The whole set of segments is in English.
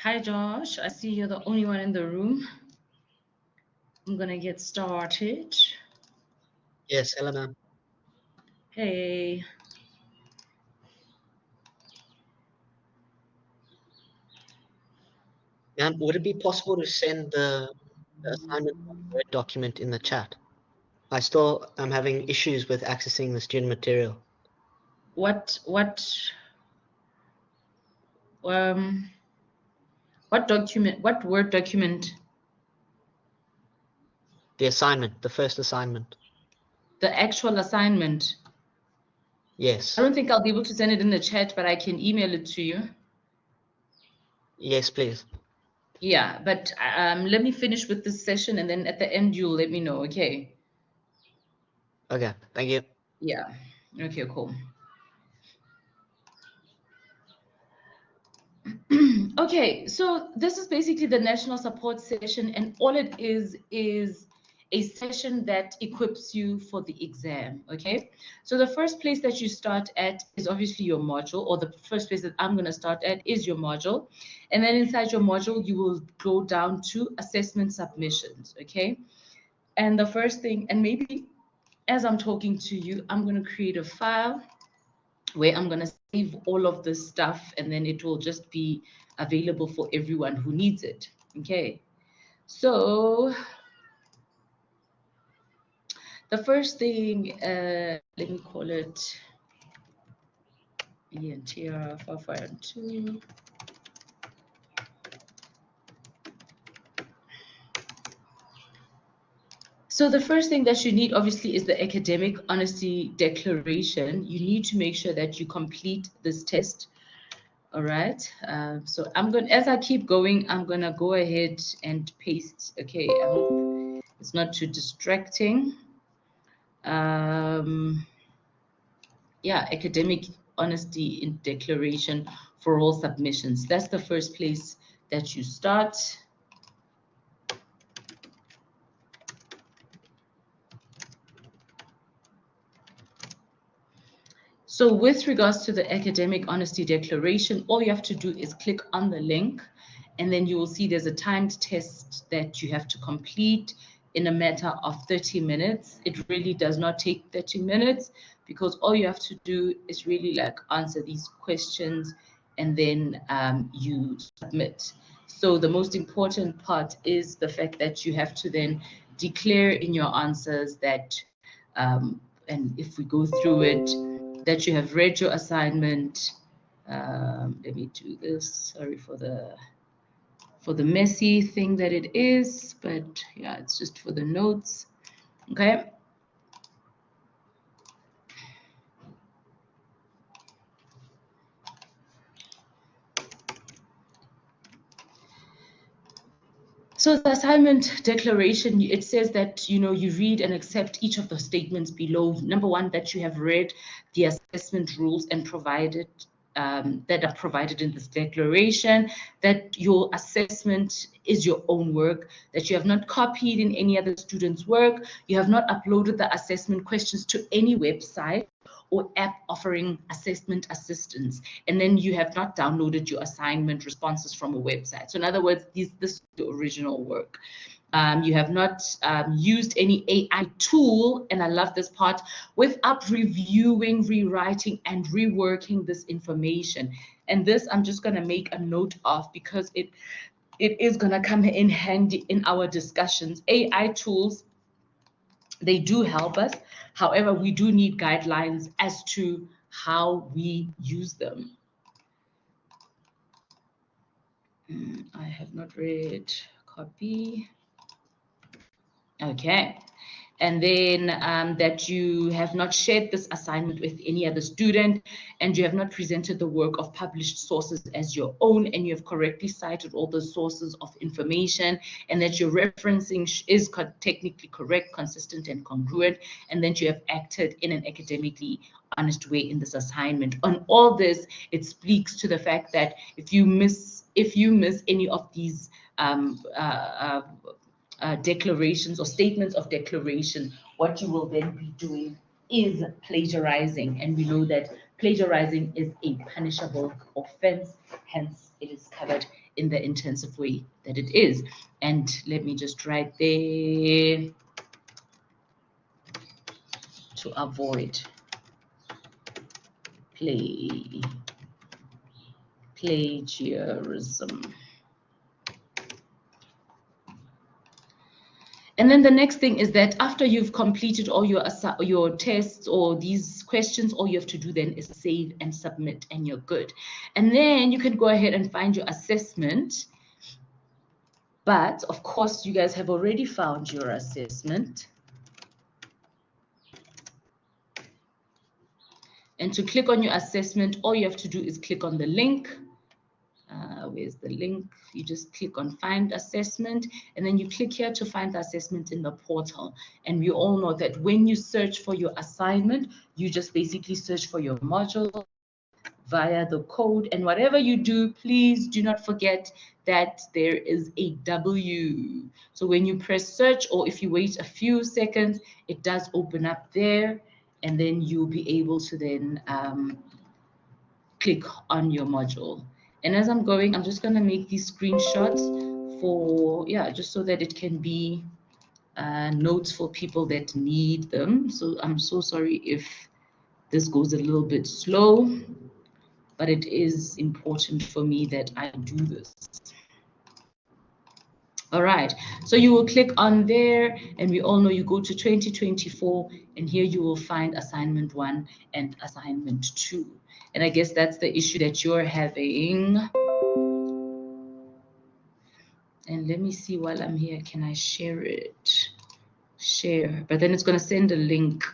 Hi, Josh. I see you're the only one in the room. I'm gonna get started. Yes, hello, ma'am. Hey. Ma'am, would it be possible to send the assignment Word document in the chat? I still am having issues with accessing the student material. Um what document, what Word document? The assignment, the first assignment. The actual assignment. Yes. I don't think I'll be able to send it in the chat, but I can email it to you. Yes, please. Yeah, but let me finish with this session and then at the end you'll let me know, okay? Okay, thank you. Yeah. Okay, cool. Okay, so this is basically the national support session, and all it is a session that equips you for the exam. Okay, so the first place that you start at is obviously your module, or the first place that I'm going to start at is your module, and then inside your module you will go down to assessment submissions. Okay, and the first thing, and maybe as I'm talking to you, I'm going to create a file where I'm going to save all of this stuff, and then it will just be available for everyone who needs it. Okay, so the first thing, let me call it ENTR5112. So the first thing that you need, obviously, is the academic honesty declaration. You need to make sure that you complete this test. All right. So I'm going, as I keep going, I'm going to go ahead and paste. Okay. I hope it's not too distracting. Yeah, academic honesty in declaration for all submissions. That's the first place that you start. So with regards to the academic honesty declaration, all you have to do is click on the link, and then you will see there's a timed test that you have to complete in a matter of 30 minutes. It really does not take 30 minutes because all you have to do is really like answer these questions and then you submit. So the most important part is the fact that you have to then declare in your answers that, and if we go through it, that you have read your assignment. Let me do this. Sorry for the messy thing that it is, but yeah, it's just for the notes. Okay. So the assignment declaration, it says that, you read and accept each of the statements below. Number one, that you have read the assessment rules and provided that are provided in this declaration, that your assessment is your own work, that you have not copied in any other student's work, you have not uploaded the assessment questions to any website or app offering assessment assistance, and then you have not downloaded your assignment responses from a website. So in other words, this is the original work. You have not used any AI tool, and I love this part, without reviewing, rewriting, and reworking this information. And this I'm just going to make a note of because it is going to come in handy in our discussions. AI tools, they do help us. However, we do need guidelines as to how we use them. I have not read. Copy. Okay. And then that you have not shared this assignment with any other student, and you have not presented the work of published sources as your own, and you have correctly cited all the sources of information, and that your referencing is technically correct, consistent, and congruent, and that you have acted in an academically honest way in this assignment. On all this, it speaks to the fact that if you miss any of these declarations or statements of declaration, what you will then be doing is plagiarizing. And we know that plagiarizing is a punishable offense, hence it is covered in the intensive way that it is. And let me just write there, to avoid plagiarism. And then the next thing is that after you've completed all your tests or these questions, all you have to do then is save and submit, and you're good. And then you can go ahead and find your assessment. But of course, you guys have already found your assessment. And to click on your assessment, all you have to do is click on the link. Where's the link? You just click on find assessment, and then you click here to find the assessment in the portal. And we all know that when you search for your assignment, you just basically search for your module via the code, and whatever you do, please do not forget that there is a W. So when you press search, or if you wait a few seconds, it does open up there, and then you'll be able to then click on your module. And as I'm going, I'm just going to make these screenshots for, yeah, just so that it can be notes for people that need them. So I'm so sorry if this goes a little bit slow, but it is important for me that I do this. All right, so you will click on there, and we all know you go to 2024, and here you will find assignment 1 and assignment 2. And I guess that's the issue that you're having. And let me see while I'm here, can I share it? Share, but then it's going to send a link.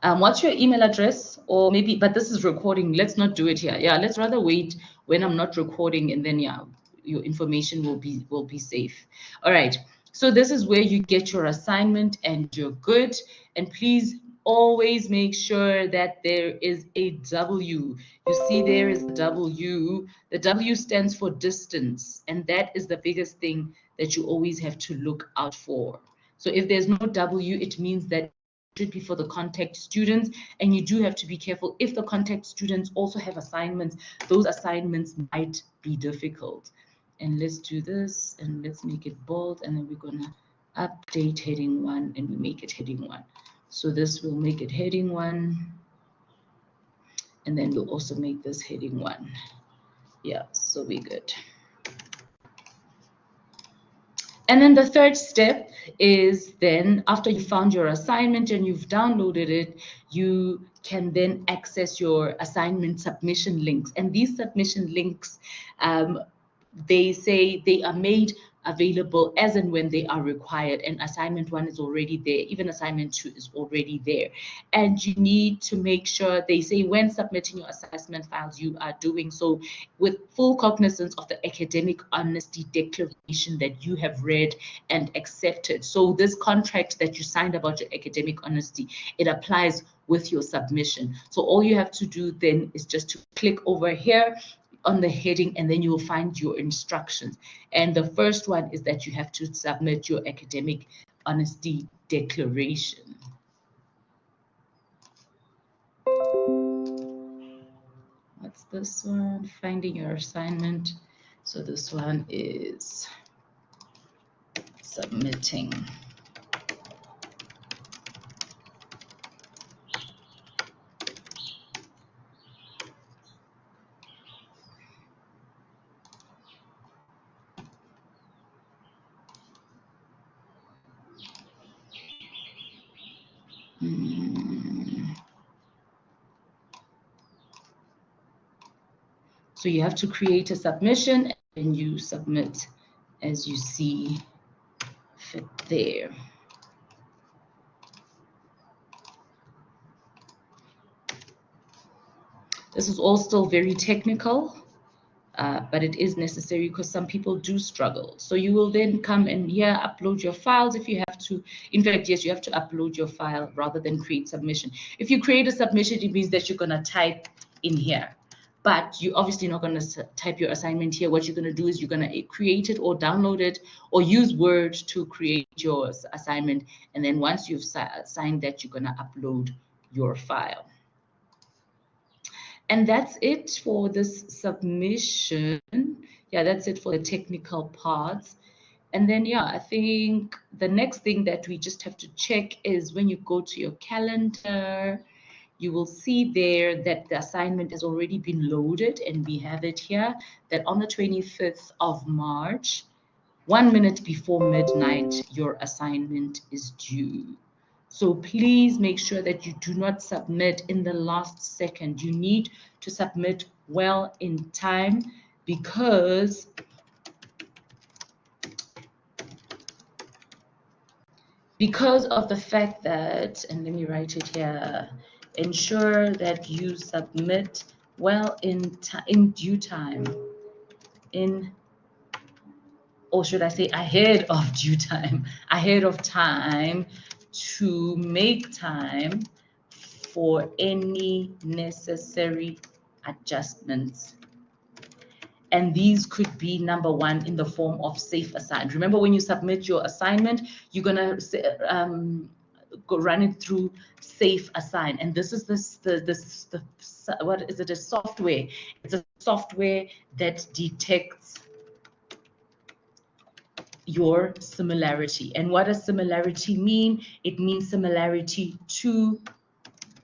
What's your email address? Or maybe, but this is recording. Let's not do it here. Yeah, let's rather wait when I'm not recording, and then yeah, your information will be safe. All right. So this is where you get your assignment and you're good. And please always make sure that there is a W. You see there is a W. The W stands for distance, and that is the biggest thing that you always have to look out for. So if there's no W, it means that should be for the contact students, and you do have to be careful. If the contact students also have assignments, those assignments might be difficult. And let's do this, and let's make it bold, and then we're gonna update heading 1, and we make it heading 1. So this will make it heading 1, and then we'll also make this heading 1. Yeah, so we're good. And then the third step is then after you found your assignment and you've downloaded it, you can then access your assignment submission links. And these submission links, they say they are made available as and when they are required, and assignment 1 is already there, even assignment 2 is already there. And you need to make sure, they say when submitting your assessment files, you are doing so with full cognizance of the academic honesty declaration that you have read and accepted. So this contract that you signed about your academic honesty, it applies with your submission. So all you have to do then is just to click over here on the heading, and then you will find your instructions. And the first one is that you have to submit your academic honesty declaration. What's this one? Finding your assignment. So this one is submitting. So you have to create a submission, and you submit as you see fit there. This is all still very technical, but it is necessary because some people do struggle. So you will then come and here upload your files if you have to. In fact, yes, you have to upload your file rather than create submission. If you create a submission, it means that you're going to type in here. But you're obviously not going to type your assignment here. What you're going to do is you're going to create it or download it or use Word to create your assignment. And then once you've signed that, you're going to upload your file. And that's it for this submission. yeah, that's it for the technical parts. And then, yeah, I think the next thing that we just have to check is when you go to your calendar, you will see there that the assignment has already been loaded, and we have it here that on the 25th of March, 1 minute before midnight, your assignment is due. So please make sure that you do not submit in the last second. You need to submit well in time because of the fact that, and let me write it here, ensure that you submit well in due time, or should I say ahead of due time, ahead of time, to make time for any necessary adjustments. And these could be, number one, in the form of safe assign. Remember, when you submit your assignment, you're gonna go run it through safe assign. And this is the what is it? A software. It's a software that detects your similarity. And what does similarity mean? It means similarity to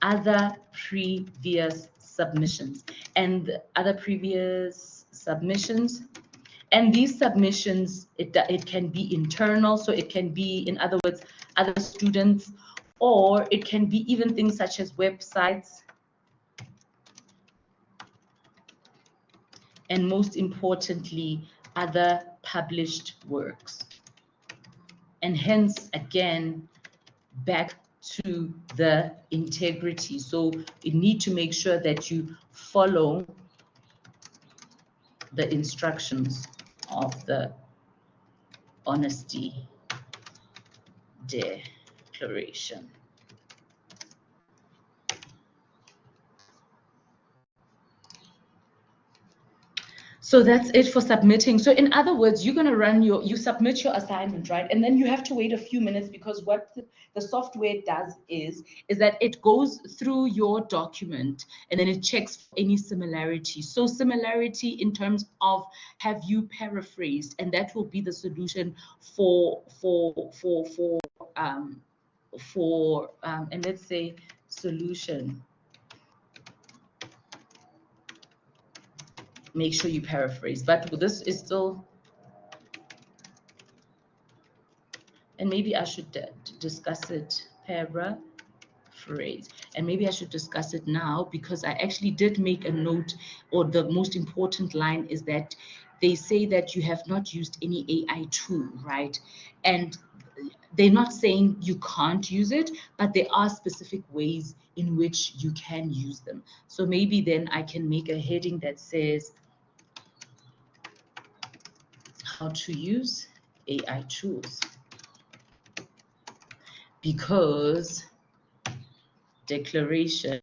other previous submissions. And other previous submissions, and these submissions, it can be internal, so it can be, in other words, other students, or it can be even things such as websites, and most importantly, other published works. And hence, again, back to the integrity. So you need to make sure that you follow the instructions of the honesty declaration. So that's it for submitting. So in other words, you're going to you submit your assignment, right? And then you have to wait a few minutes, because what the software does is that it goes through your document and then it checks for any similarity. So similarity in terms of, have you paraphrased? And that will be the solution and let's say solution. Make sure you paraphrase, but this is still, and maybe I should discuss it, paraphrase, and maybe I should discuss it now, because I actually did make a note, or the most important line is that they say that you have not used any AI tool, right? And they're not saying you can't use it, but there are specific ways in which you can use them. So maybe then I can make a heading that says how to use AI tools, because declaration,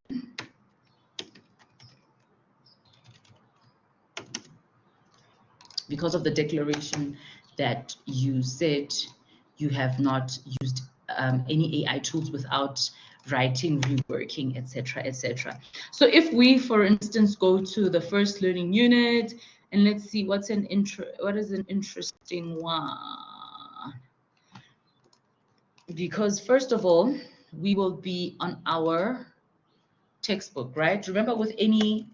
because of the declaration that you said you have not used any AI tools without writing, reworking, etc., etc. So if we, for instance, go to the first learning unit, and let's see what is an interesting one. Because first of all, we will be on our textbook, right? Remember, with any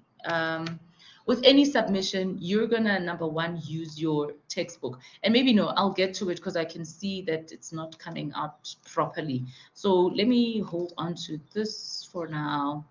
submission, you're gonna, number one, use your textbook. And maybe, no, I'll get to it because I can see that it's not coming out properly. So let me hold on to this for now.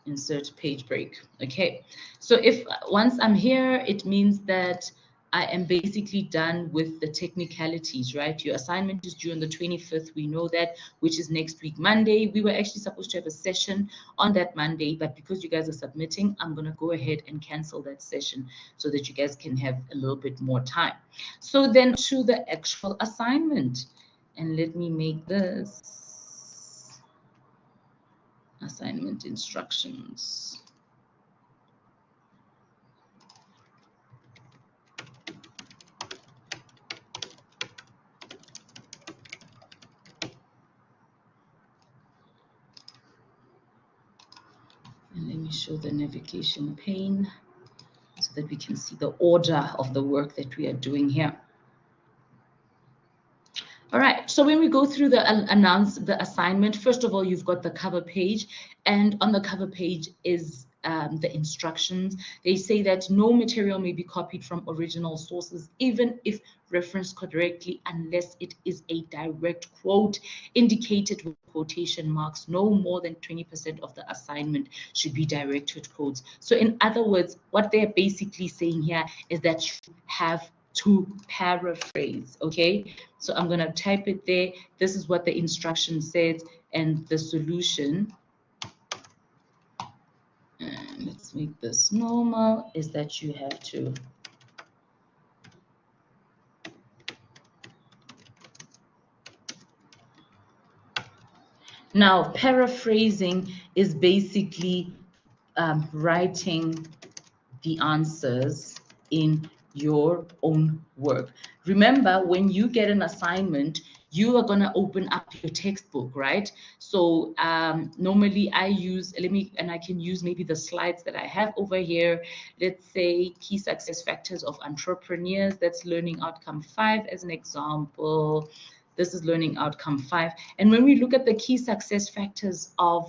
Insert page break. Okay, so if once I'm here, it means that I am basically done with the technicalities, right? Your assignment is due on the 25th. We know that, which is next week, Monday. We were actually supposed to have a session on that Monday, but because you guys are submitting, I'm going to go ahead and cancel that session so that you guys can have a little bit more time. So then to the actual assignment, and let me make this assignment instructions. And let me show the navigation pane so that we can see the order of the work that we are doing here. All right, so when we go through the assignment, first of all, you've got the cover page, and on the cover page is the instructions. They say that no material may be copied from original sources, even if referenced correctly, unless it is a direct quote indicated with quotation marks. No more than 20% of the assignment should be directed quotes. So in other words, what they're basically saying here is that you have to paraphrase, okay? So I'm gonna type it there. This is what the instruction says, and the solution, and let's make this normal, is that you have to now paraphrasing is basically writing the answers in your own work. Remember, when you get an assignment, you are going to open up your textbook, right? So normally I use, I can use maybe the slides that I have over here. Let's say key success factors of entrepreneurs. That's learning outcome 5 as an example. This is learning outcome 5. And when we look at the key success factors of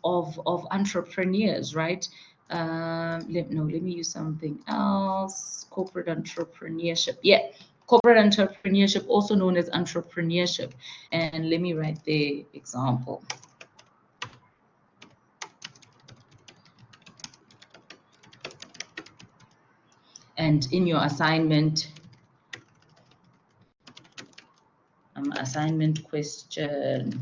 entrepreneurs, right? Let me use something else. Corporate entrepreneurship. Yeah, corporate entrepreneurship, also known as entrepreneurship. And let me write the example. And in your assignment, assignment question,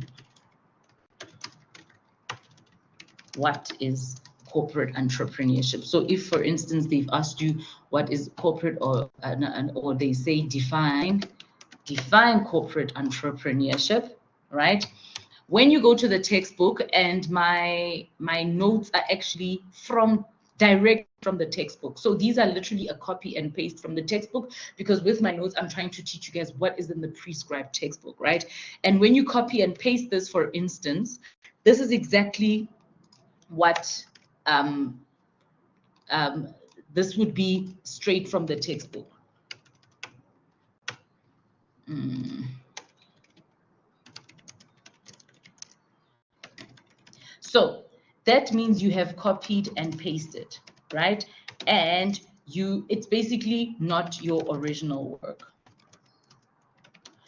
what is corporate entrepreneurship? So if, for instance, they've asked you what is corporate, or they say define corporate entrepreneurship, right? When you go to the textbook, and my notes are actually direct from the textbook. So these are literally a copy and paste from the textbook, because with my notes, I'm trying to teach you guys what is in the prescribed textbook, right? And when you copy and paste this, for instance, this is exactly what this would be straight from the textbook. So that means you have copied and pasted, right? And it's basically not your original work.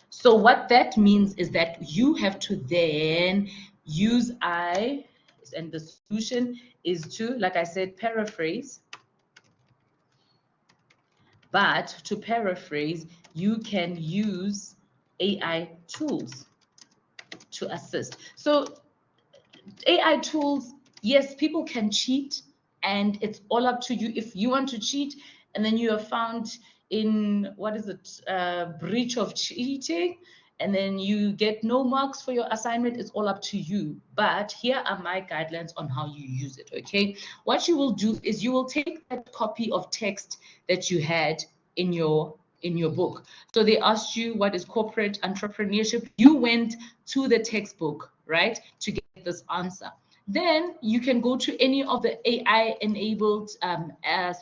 So what that means is that you have to then use and the solution is to, like I said, paraphrase. But to paraphrase, you can use AI tools to assist. So AI tools, yes, people can cheat, and it's all up to you. If you want to cheat and then you are found in, breach of cheating, and then you get no marks for your assignment, it's all up to you. But here are my guidelines on how you use it, okay? What you will do is you will take that copy of text that you had in your book. So they asked you what is corporate entrepreneurship. You went to the textbook, right, to get this answer. Then you can go to any of the AI-enabled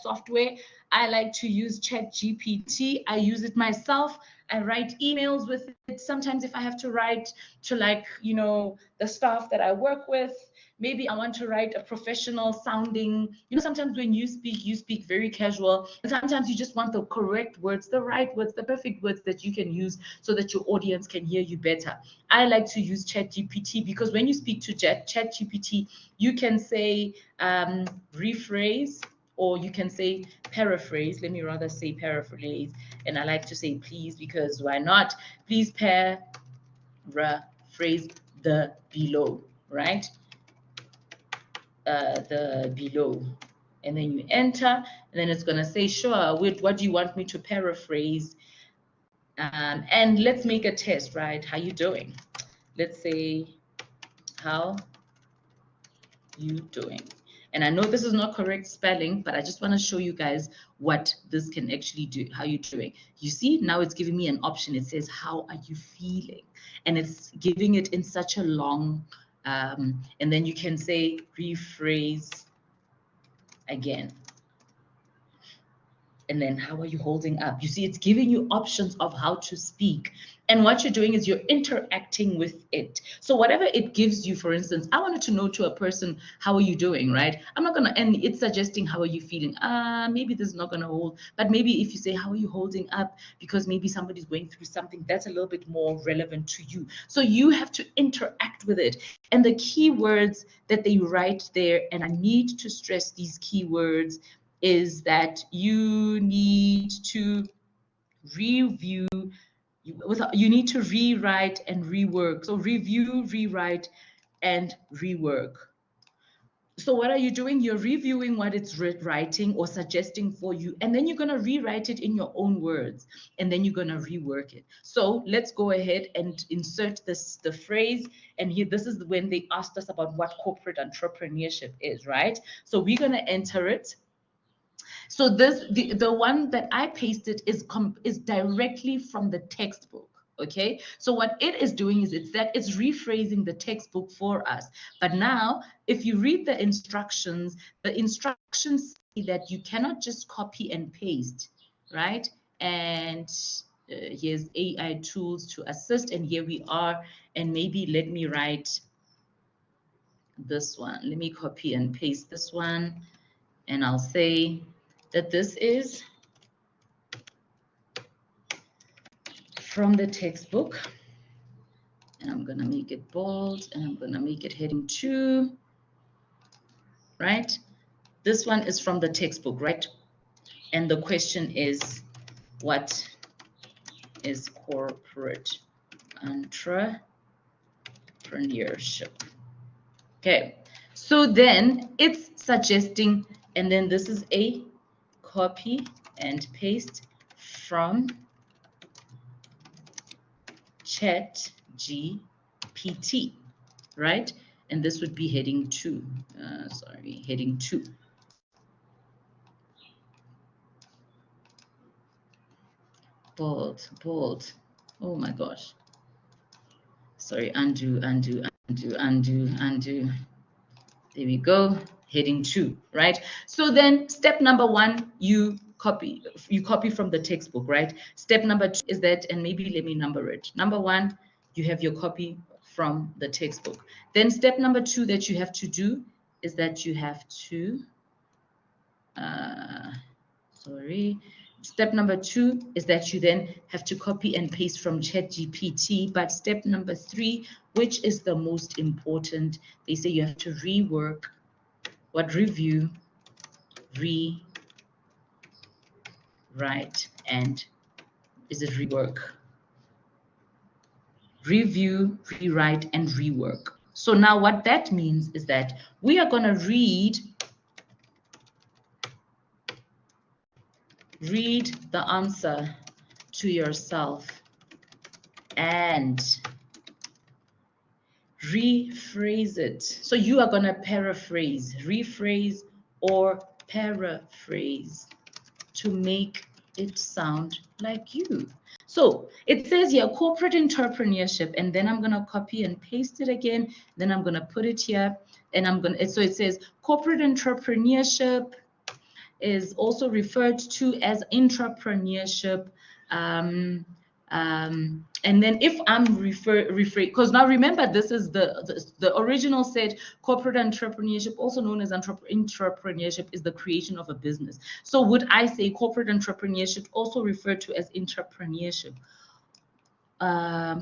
software. I like to use ChatGPT. I use it myself. I write emails with it. Sometimes if I have to write to, like, the staff that I work with, maybe I want to write a professional sounding, sometimes when you speak very casual, and sometimes you just want the correct words, the right words, the perfect words that you can use so that your audience can hear you better. I like to use ChatGPT, because when you speak to ChatGPT, you can say rephrase, or you can say paraphrase. Let me rather say paraphrase, and I like to say please, because why not? Please paraphrase the below, right? The below, and then you enter, and then it's going to say, sure, what do you want me to paraphrase? And let's make a test, right? How you doing? Let's say, how you doing? And I know this is not correct spelling, but I just want to show you guys what this can actually do. How you doing? You see, now it's giving me an option. It says, how are you feeling? And it's giving it in such a long, and then you can say rephrase again. And then how are you holding up? You see, it's giving you options of how to speak. And what you're doing is you're interacting with it. So whatever it gives you, for instance, I wanted to know to a person, how are you doing, right? I'm not gonna, and it's suggesting, how are you feeling? Maybe this is not gonna hold, but maybe if you say, how are you holding up? Because maybe somebody's going through something that's a little bit more relevant to you. So you have to interact with it. And the keywords that they write there, and I need to stress these keywords, is that you need to review, you need to rewrite and rework. So review, rewrite, and rework. So what are you doing? You're reviewing what it's writing or suggesting for you, and then you're going to rewrite it in your own words, and then you're going to rework it. So let's go ahead and insert the phrase. And here, this is when they asked us about what corporate entrepreneurship is, right? So we're going to enter it. So the one that I pasted is directly from the textbook. Okay, so what it is doing is it's rephrasing the textbook for us. But now, if you read the instructions say that you cannot just copy and paste, right? And here's AI tools to assist, and here we are. And maybe let me write this one. Let me copy and paste this one, and I'll say that this is from the textbook, and I'm going to make it bold, and I'm going to make it heading 2, right? This one is from the textbook, right? And the question is, what is corporate entrepreneurship? Okay, so then it's suggesting, and then this is a copy and paste from ChatGPT, right? And this would be heading 2. Heading 2. Bold, bold. Oh my gosh. Sorry, undo, undo, undo, undo, undo. There we go. Heading 2, right? So then step number 1, you copy from the textbook, right? Step number 2 is that, and maybe let me number it. Number 1, you have your copy from the textbook. Then step number 2 that you have to do is that you have to step number 2 is that you then have to copy and paste from ChatGPT. But step number 3, which is the most important, they say you have to rework, review, rewrite, and is it rework? Review, rewrite, and rework. So now what that means is that we are going to read the answer to yourself and rephrase it. So you are going to paraphrase, rephrase, or paraphrase to make it sound like you. So it says here corporate entrepreneurship, and then I'm going to copy and paste it again. Then I'm going to put it here, and so it says corporate entrepreneurship is also referred to as intrapreneurship. And then if I'm because now remember, this is the original said corporate entrepreneurship, also known as intrapreneurship, is the creation of a business. So would I say corporate entrepreneurship also referred to as intrapreneurship? I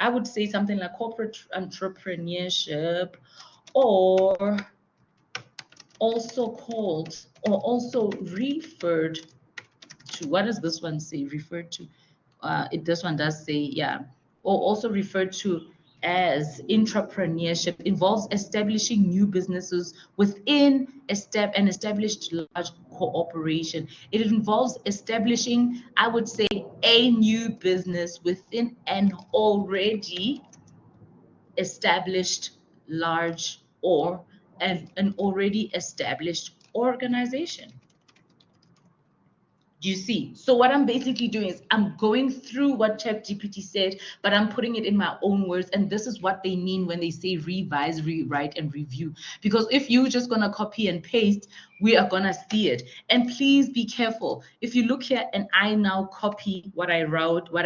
would say something like corporate entrepreneurship, or also called, or also referred to, what does this one say? Referred to, this one does say, yeah, or also referred to as intrapreneurship, involves establishing new businesses within an established large cooperation. It involves establishing, I would say, a new business within an already established large or an already established organization. Do you see? So what I'm basically doing is I'm going through what ChatGPT said, but I'm putting it in my own words. And this is what they mean when they say revise, rewrite, and review. Because if you're just going to copy and paste, we are going to see it. And please be careful. If you look here and I now copy what I wrote, what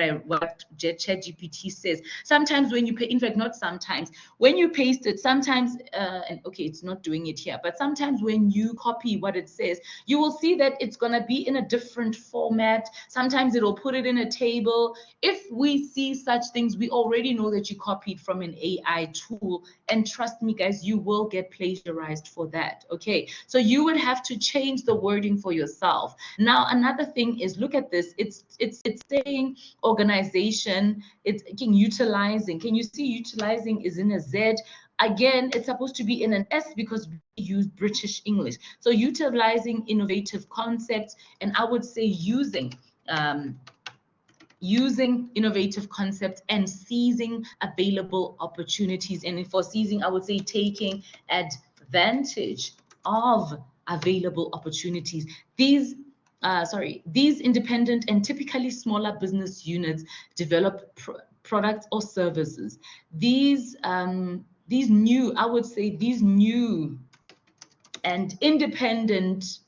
ChatGPT says, sometimes when you pay, in fact, not sometimes, when you paste it, sometimes, and okay, it's not doing it here, but sometimes when you copy what it says, you will see that it's going to be in a different format. Sometimes it'll put it in a table. If we see such things, we already know that you copied from an AI tool. And trust me, guys, you will get plagiarized for that. Okay, so you would have to change the wording for yourself. Now, another thing is, look at this. It's saying organization. It's utilizing. Can you see utilizing is in a Z? Again, it's supposed to be in an S because we use British English. So utilizing innovative concepts, and I would say using innovative concepts and seizing available opportunities. And for seizing, I would say taking advantage of available opportunities. These independent and typically smaller business units develop products or services. These new and independent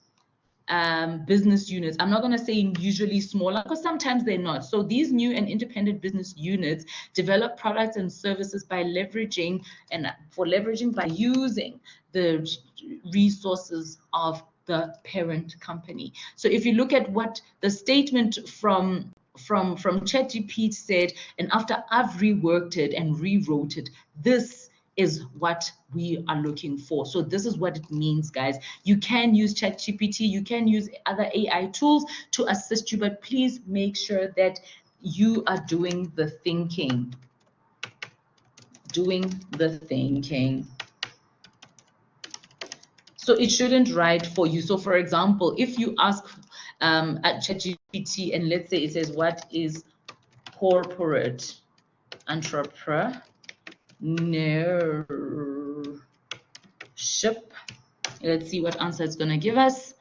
business units. I'm not going to say usually smaller because sometimes they're not. So these new and independent business units develop products and services by leveraging by using the resources of the parent company. So if you look at what the statement from ChatGPT said, and after I've reworked it and rewrote it, this is what we are looking for. So this is what it means, guys. You can use ChatGPT, you can use other AI tools to assist you, but please make sure that you are doing the thinking. So it shouldn't write for you. So for example, if you ask at ChatGPT and let's say it says, what is corporate entrepreneurship? Let's see what answer it's going to give us.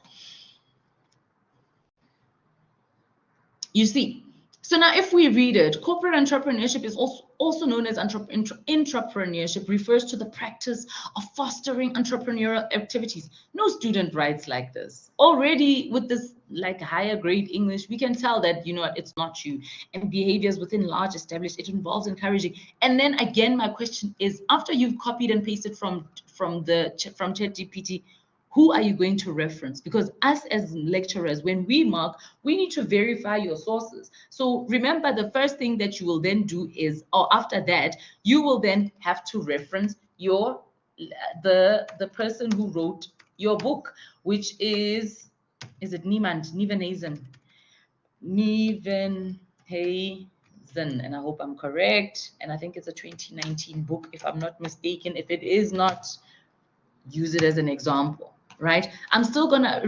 You see, so now if we read it, corporate entrepreneurship is also known as intrapreneurship, refers to the practice of fostering entrepreneurial activities. No student writes like this. Already with this like higher grade English, we can tell that, you know, it's not you. And behaviors within large established, it involves encouraging. And then again, my question is, after you've copied and pasted from ChatGPT, who are you going to reference? Because us as lecturers, when we mark, we need to verify your sources. So remember, the first thing that you will then do is, or after that, you will then have to reference the person who wrote your book, which is it Nieuwenhuizen, and I hope I'm correct. And I think it's a 2019 book, if I'm not mistaken. If it is not, use it as an example. Right? I'm still gonna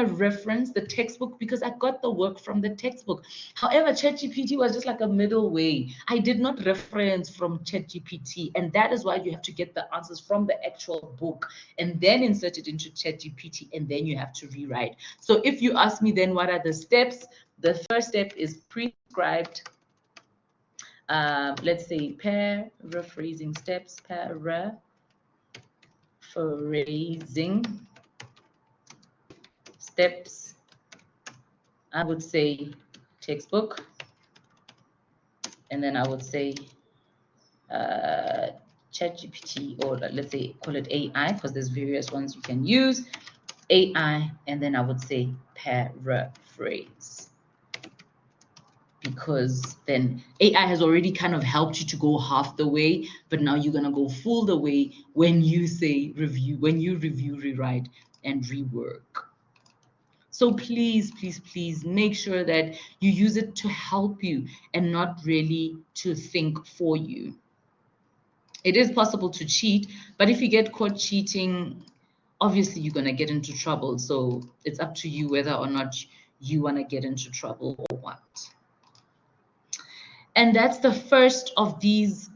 reference the textbook because I got the work from the textbook. However, ChatGPT was just like a middle way. I did not reference from ChatGPT, and that is why you have to get the answers from the actual book and then insert it into ChatGPT, and then you have to rewrite. So if you ask me, then what are the steps? The first step is prescribed. Let's say paraphrasing steps. Phrasing steps, I would say textbook, and then I would say ChatGPT, or let's say call it AI, because there's various ones you can use, AI, and then I would say paraphrase, because then AI has already kind of helped you to go half the way, but now you're gonna go full the way when you say review, rewrite, and rework. So please, please, please make sure that you use it to help you and not really to think for you. It is possible to cheat, but if you get caught cheating, obviously you're gonna get into trouble. So it's up to you whether or not you wanna get into trouble or what. And that's the first of these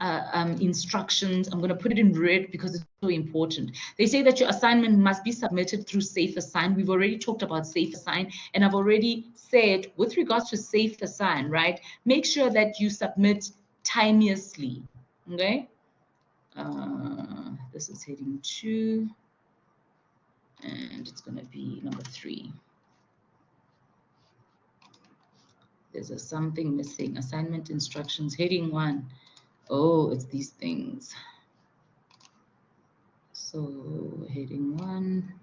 instructions. I'm going to put it in red because it's so important. They say that your assignment must be submitted through Safe Assign. We've already talked about Safe Assign, and I've already said with regards to Safe Assign, right? Make sure that you submit timeously, okay? This is heading 2, and it's going to be number 3. There's something missing. Assignment instructions, heading 1. Oh, it's these things. So heading 1,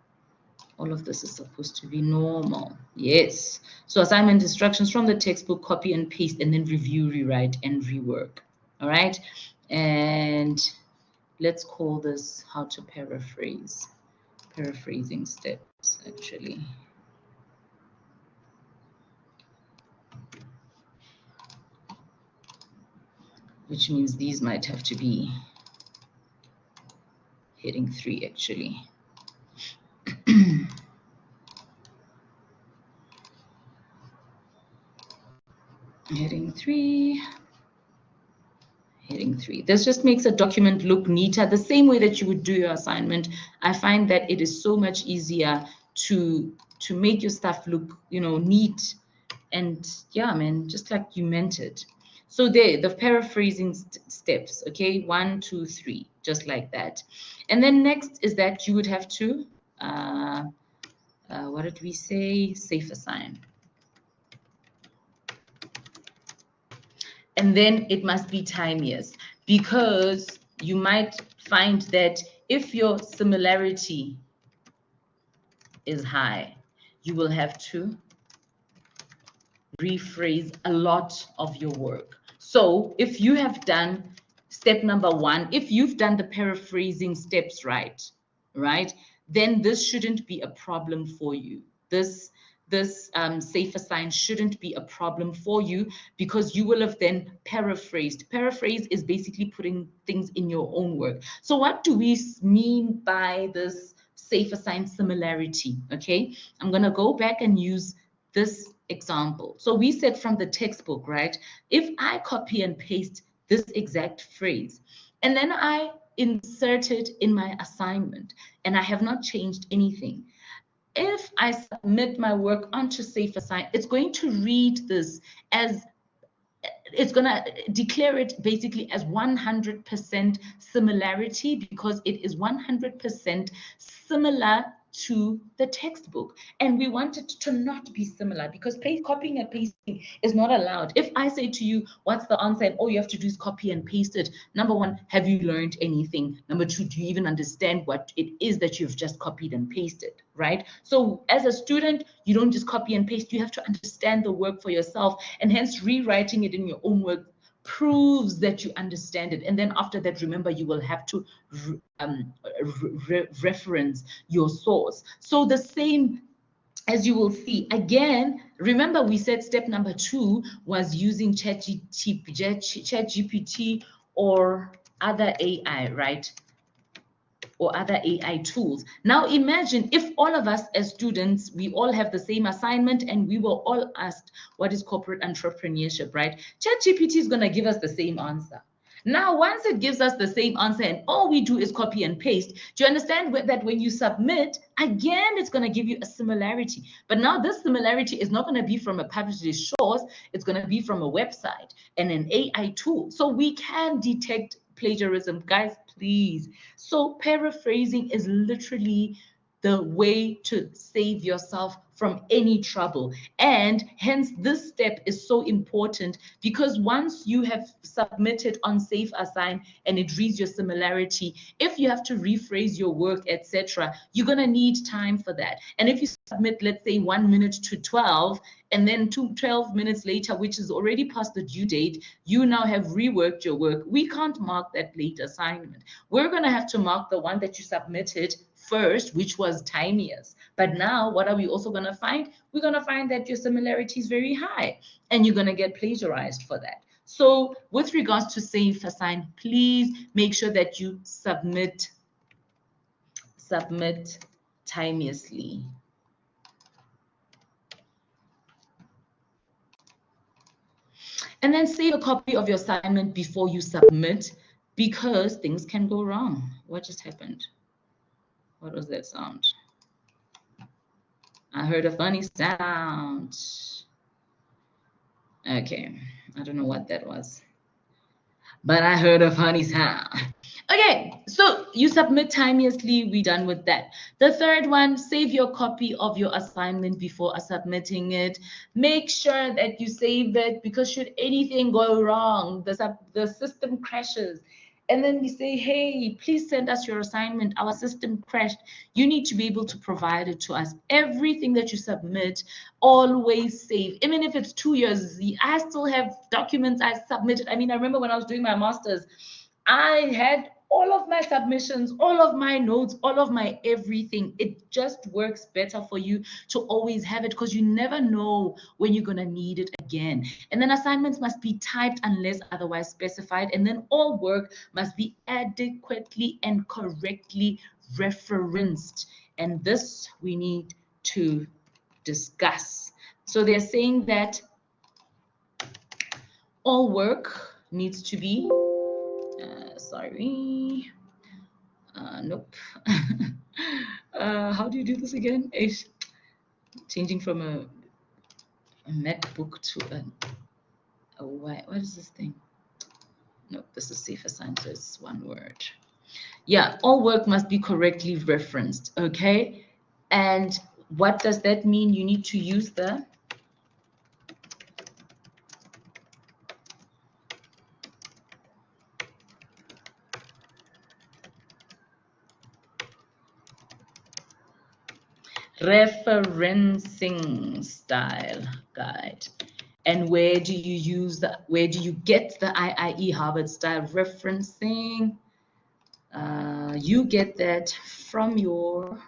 all of this is supposed to be normal. Yes. So assignment instructions from the textbook, copy and paste, and then review, rewrite, and rework. All right. And let's call this how to paraphrase. Paraphrasing steps, actually. Which means these might have to be heading 3, actually. Heading 3. Heading 3. This just makes a document look neater, the same way that you would do your assignment. I find that it is so much easier to make your stuff look, you know, neat, and yeah, man, just like you meant it. So there, the paraphrasing steps, okay, 1, 2, 3, just like that. And then next is that you would have to, what did we say? Safe Assign. And then it must be timeous, because you might find that if your similarity is high, you will have to rephrase a lot of your work. So if you have done step number 1, if you've done the paraphrasing steps right, then this shouldn't be a problem for you. This Safe Assign shouldn't be a problem for you, because you will have then paraphrased. Paraphrase is basically putting things in your own work. So what do we mean by this Safe Assign similarity? Okay, I'm going to go back and use this example. So we said from the textbook, right? If I copy and paste this exact phrase, and then I insert it in my assignment, and I have not changed anything, if I submit my work onto Safe Assign, it's going to read this as, it's going to declare it basically as 100% similarity, because it is 100% similar to the textbook, and we want it to not be similar, because copying and pasting is not allowed. If I say to you, what's the answer, and all you have to do is copy and paste it, number 1, have you learned anything? Number 2, do you even understand what it is that you've just copied and pasted, right? So as a student, you don't just copy and paste, you have to understand the work for yourself, and hence rewriting it in your own work proves that you understand it. And then after that, remember, you will have to reference your source. So the same, as you will see, again, remember we said step number 2 was using ChatGPT or other AI, right? Or other AI tools. Now imagine if all of us as students, we all have the same assignment, and we were all asked what is corporate entrepreneurship, right? ChatGPT is going to give us the same answer. Now, once it gives us the same answer and all we do is copy and paste, do you understand that when you submit, again, it's going to give you a similarity. But now this similarity is not going to be from a published source, it's going to be from a website and an AI tool. So we can detect plagiarism, guys, please. So paraphrasing is literally the way to save yourself from any trouble. And hence this step is so important, because once you have submitted on Safe Assign and it reads your similarity, if you have to rephrase your work, etc., you're going to need time for that. And if you submit, let's say 1 minute to 12, and then 12 minutes later, which is already past the due date, you now have reworked your work, we can't mark that late assignment. We're going to have to mark the one that you submitted first, which was timeous. But now what are we also going to find? We're going to find that your similarity is very high, and you're going to get plagiarized for that. So with regards to Safe Assign, please make sure that you submit timeously. And then save a copy of your assignment before you submit, because things can go wrong. What just happened? What was that sound? I heard a funny sound. Okay, I don't know what that was, but I heard a funny sound. Okay, so you submit timeously, we're done with that. The third one, save your copy of your assignment before submitting it. Make sure that you save it, because should anything go wrong, the system crashes, and then we say, hey, please send us your assignment, our system crashed, you need to be able to provide it to us. Everything that you submit, always save. Even if it's 2 years, I still have documents I submitted. I mean, I remember when I was doing my master's, I had all of my submissions, all of my notes, all of my everything. It just works better for you to always have it, because you never know when you're going to need it again. And then assignments must be typed unless otherwise specified. And then all work must be adequately and correctly referenced. And this we need to discuss. So they're saying that all work needs to be nope. How do you do this again? It's changing from a MacBook to what is this thing? Nope, this is safer sign, so it's one word. Yeah, all work must be correctly referenced, okay? And what does that mean? You need to use the referencing style guide. And where do you get the IIE Harvard style referencing? You get that from your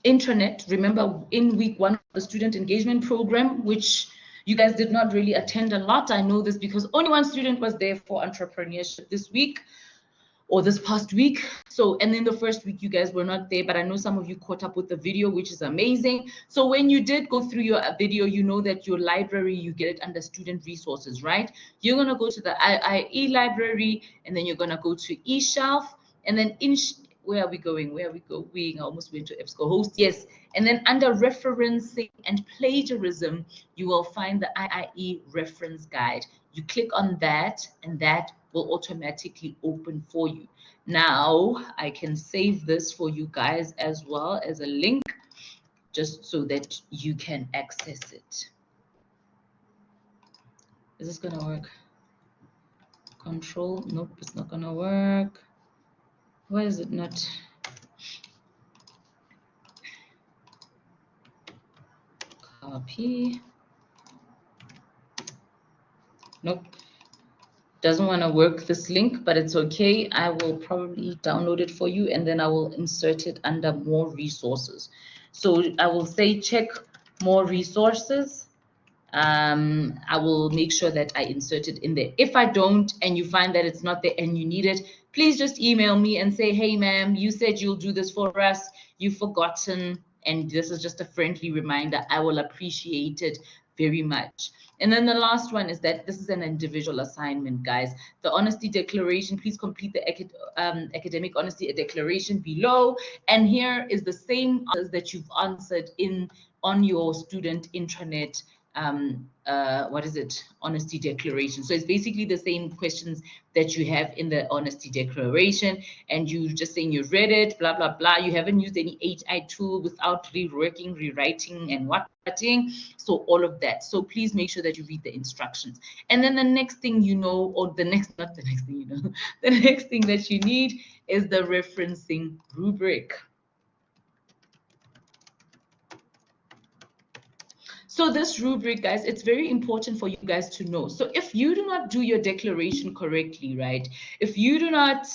intranet. Remember, in week 1 of the student engagement program, which you guys did not really attend a lot. I know this because only one student was there for entrepreneurship this week, or this past week. So, and then the first week you guys were not there, but I know some of you caught up with the video, which is amazing. So when you did go through your video, you know that your library, you get it under student resources, right? You're going to go to the IIE library, and then you're going to go to eShelf, and then where are we going? Where are we going? I almost went to EBSCO host. Yes. And then under referencing and plagiarism, you will find the IIE reference guide. You click on that, and that will automatically open for you. Now, I can save this for you guys as well as a link, just so that you can access it. Is this gonna work? Control, nope, it's not gonna work. Why is it not? Copy. Nope. Doesn't want to work this link, but it's okay. I will probably download it for you, and then I will insert it under more resources. So I will say check more resources. I will make sure that I insert it in there. If I don't, and you find that it's not there and you need it, please just email me and say, hey ma'am, you said you'll do this for us, you've forgotten, and this is just a friendly reminder. I will appreciate it very much. And then the last one is that this is an individual assignment, guys. The honesty declaration, please complete the academic honesty declaration below. And here is the same answers that you've answered on your student intranet honesty declaration. So it's basically the same questions that you have in the honesty declaration, and you just saying you read it, blah blah blah. You haven't used any HI tool without reworking, rewriting, and whatting. So all of that. So please make sure that you read the instructions. And then the next thing you know, or the next thing that you need is the referencing rubric. So this rubric, guys, it's very important for you guys to know. So if you do not do your declaration correctly, right? If you do not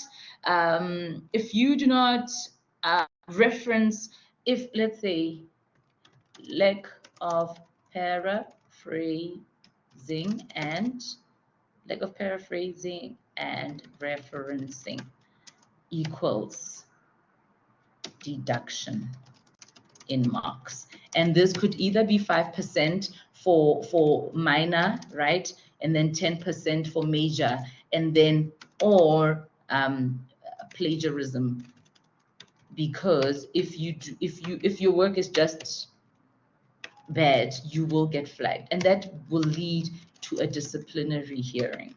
reference, if let's say lack of paraphrasing and referencing equals deduction in marks. And this could either be 5% for minor, right? And then 10% for major, and then or plagiarism. Because if your work is just bad, you will get flagged, and that will lead to a disciplinary hearing.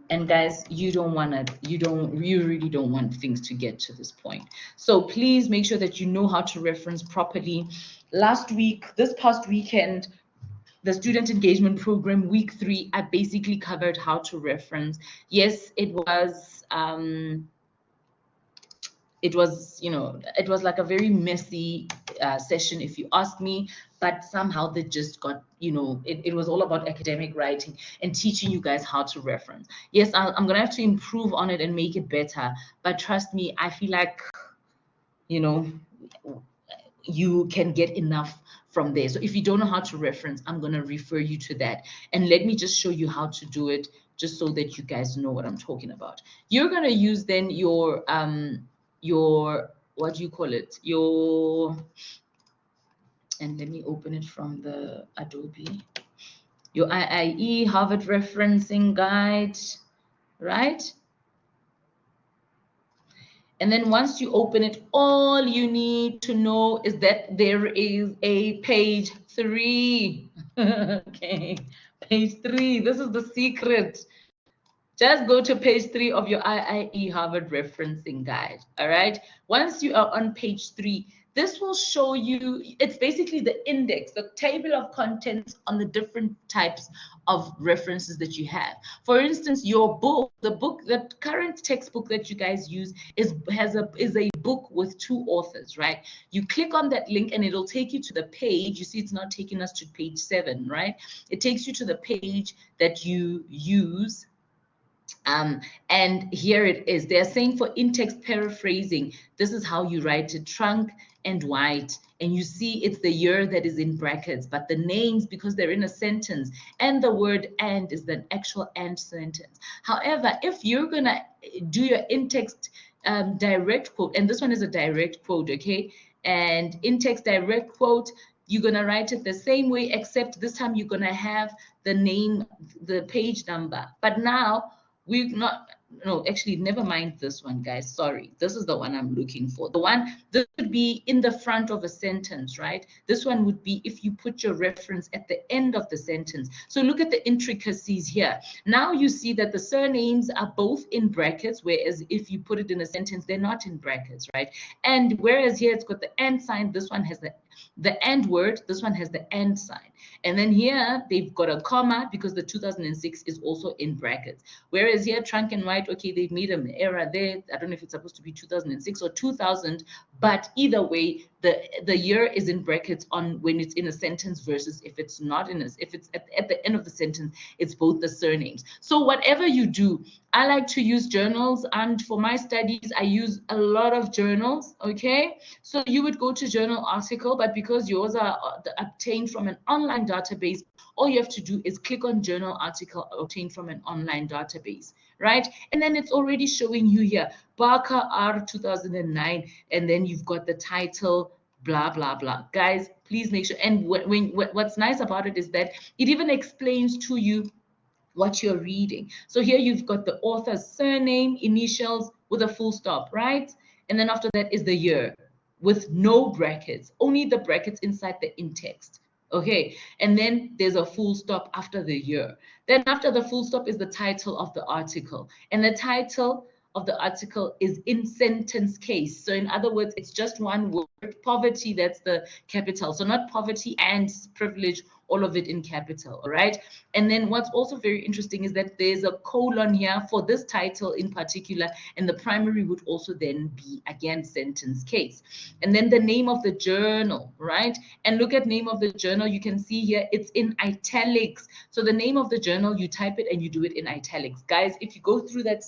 And guys, you really don't want things to get to this point. So please make sure that you know how to reference properly. This past weekend, the student engagement program, week 3, I basically covered how to reference. Yes, it was it was like a very messy session, if you ask me, but somehow they just got, it was all about academic writing and teaching you guys how to reference. Yes, I'm gonna have to improve on it and make it better, but trust me, I feel like, you can get enough from there. So if you don't know how to reference, I'm going to refer you to that. And let me just show you how to do it, just so that you guys know what I'm talking about. You're going to use then your what do you call it? And let me open it from the Adobe. Your IIE Harvard Referencing Guide, right? And then once you open it, all you need to know is that there is a page 3. Okay, page 3. This is the secret. Just go to page 3 of your IIE Harvard Referencing Guide. All right. Once you are on page 3, this will show you, it's basically the index, the table of contents on the different types of references that you have. For instance, your book, the current textbook that you guys use is a book with 2 authors, right? You click on that link and it'll take you to the page. You see, it's not taking us to page 7, right? It takes you to the page that you use. And here it is. They're saying for in-text paraphrasing, this is how you write it: trunk and white. And you see it's the year that is in brackets, but the names, because they're in a sentence, and the word and is the actual and sentence. However, if you're gonna do your in-text direct quote, and this one is a direct quote, okay? And in-text direct quote, you're gonna write it the same way, except this time you're gonna have the name, the page number. But now, actually, never mind this one, guys. Sorry, this is the one I'm looking for. This would be in the front of a sentence, right? This one would be if you put your reference at the end of the sentence. So look at the intricacies here. Now you see that the surnames are both in brackets, whereas if you put it in a sentence, they're not in brackets, right? And whereas here it's got the and sign, this one has the and word, this one has the and sign. And then here they've got a comma because the 2006 is also in brackets. Whereas here, trunk and white, okay, they've made an error there. I don't know if it's supposed to be 2006 or 2000, but either way, the year is in brackets on when it's in a sentence versus if it's not if it's at the end of the sentence, it's both the surnames. So whatever you do, I like to use journals, and for my studies, I use a lot of journals, okay? So you would go to journal article, but because yours are obtained from an online database, all you have to do is click on journal article obtained from an online database, right? And then it's already showing you here, Barker R 2009, and then you've got the title, blah, blah, blah. Guys, please make sure. And what's nice about it is that it even explains to you what you're reading. So here you've got the author's surname, initials with a full stop, right? And then after that is the year with no brackets, only the brackets inside the in-text. Okay, and then there's a full stop after the year. Then after the full stop is the title of the article. And the title of the article is in sentence case. So in other words, it's just one word, poverty, that's the capital. So not poverty and privilege, all of it in capital, all right? And then what's also very interesting is that there's a colon here for this title in particular, and the primary would also then be, again, sentence case. And then the name of the journal, right? And look at name of the journal, you can see here, it's in italics. So the name of the journal, you type it and you do it in italics. Guys, if you go through that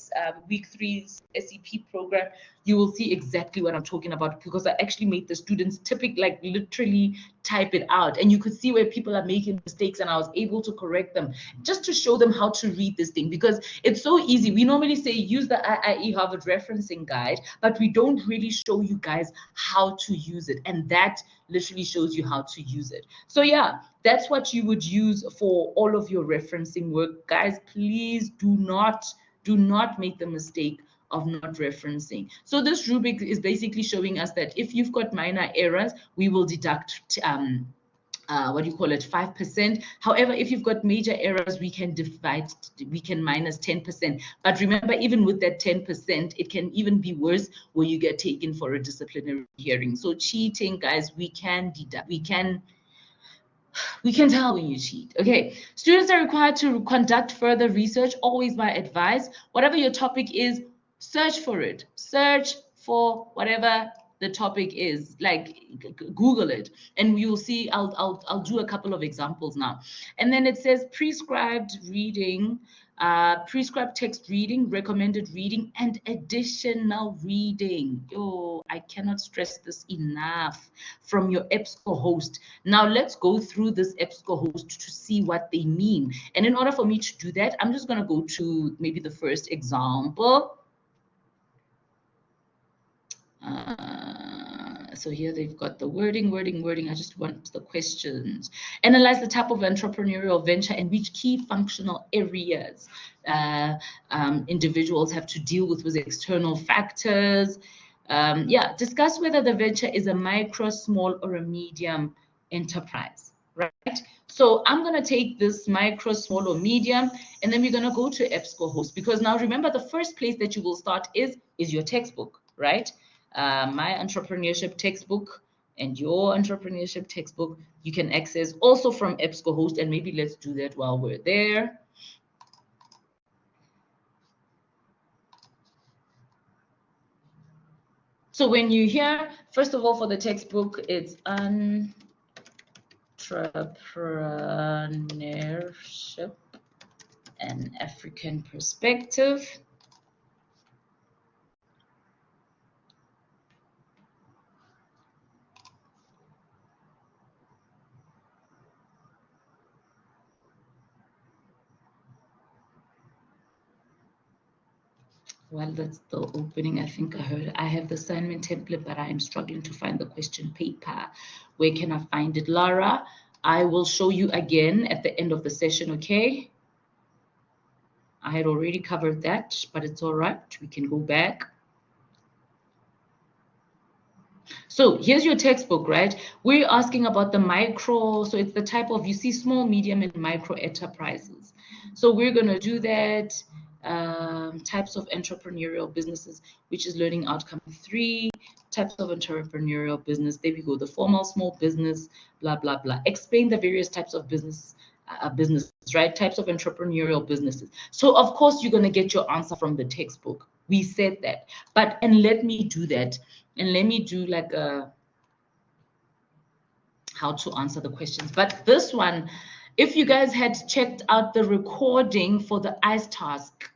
week 3 SEP program, you will see exactly what I'm talking about, because I actually made the students like literally type it out, and you could see where people are making mistakes, and I was able to correct them just to show them how to read this thing, because it's so easy. We normally say use the IIE Harvard referencing guide, but we don't really show you guys how to use it, and that literally shows you how to use it. So yeah, that's what you would use for all of your referencing work. Guys, please do not make the mistake of not referencing. So this rubric is basically showing us that if you've got minor errors, we will deduct 5%. However, if you've got major errors, we can minus 10%. But remember, even with that 10%, it can even be worse where you get taken for a disciplinary hearing. So cheating, guys, we can tell when you cheat. Okay, students are required to conduct further research. Always my advice, whatever your topic is, search for it. Search for whatever the topic is, like Google it, and you'll see. I'll do a couple of examples now. And then it says prescribed reading, prescribed text reading, recommended reading, and additional reading. Oh, I cannot stress this enough. From your EBSCO host. Now let's go through this EBSCO host to see what they mean. And in order for me to do that, I'm just going to go to maybe the first example. So here they've got the wording. I just want the questions. Analyze the type of entrepreneurial venture and which key functional areas individuals have to deal with external factors. Discuss whether the venture is a micro, small, or a medium enterprise, right? So I'm going to take this micro, small, or medium, and then we're going to go to EBSCO host, because now remember, the first place that you will start is your textbook, right? My entrepreneurship textbook and your entrepreneurship textbook you can access also from EBSCO host, and maybe let's do that while we're there. So when you hear, first of all, for the textbook, it's entrepreneurship and African perspective. Well, that's the opening. I think I have the assignment template, but I am struggling to find the question paper. Where can I find it, Lara? I will show you again at the end of the session, okay? I had already covered that, but it's all right. We can go back. So here's your textbook, right? We're asking about the micro. So it's the type of, you see, small, medium, and micro enterprises. So we're going to do that. Types of entrepreneurial businesses, which is learning outcome 3. Types of entrepreneurial business. There we go. The formal small business, blah, blah, blah. Explain the various types of businesses, right? Types of entrepreneurial businesses. So of course, you're going to get your answer from the textbook. We said that. And let me do that. And let me do like how to answer the questions. But this one, if you guys had checked out the recording for the ICE task,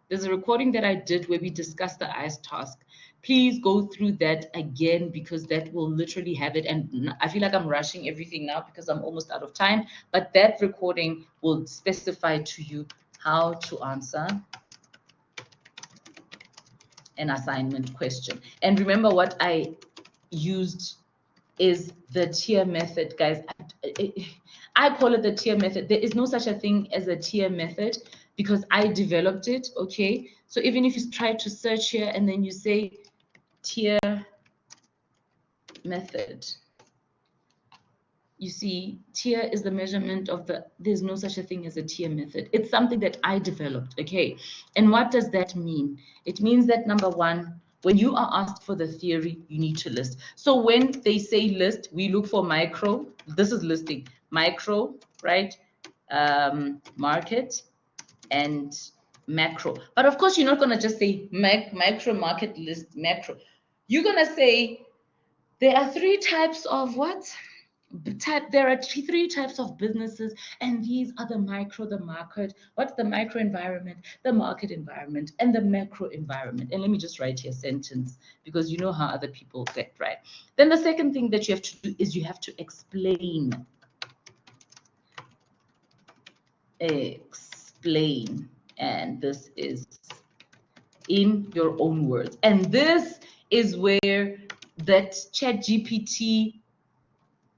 there's a recording that I did where we discussed the ICE task. Please go through that again, because that will literally have it. And I feel like I'm rushing everything now because I'm almost out of time. But that recording will specify to you how to answer an assignment question. And remember, what I used is the tier method, guys. I call it the tier method. There is no such a thing as a tier method because I developed it, okay? So even if you try to search here and then you say tier method, you see, tier is the measurement of there's no such a thing as a tier method. It's something that I developed, okay? And what does that mean? It means that, number one, when you are asked for the theory, you need to list. So when they say list, we look for micro. This is listing. Micro, right? Market and macro. But of course, you're not going to just say micro, market, list, macro. You're going to say there are 3 types of what? There are three types of businesses, and these are the micro, the market. What's the micro environment, the market environment, and the macro environment? And let me just write here a sentence, because you know how other people get, right? Then the second thing that you have to do is you have to explain. And this is in your own words. And this is where that ChatGPT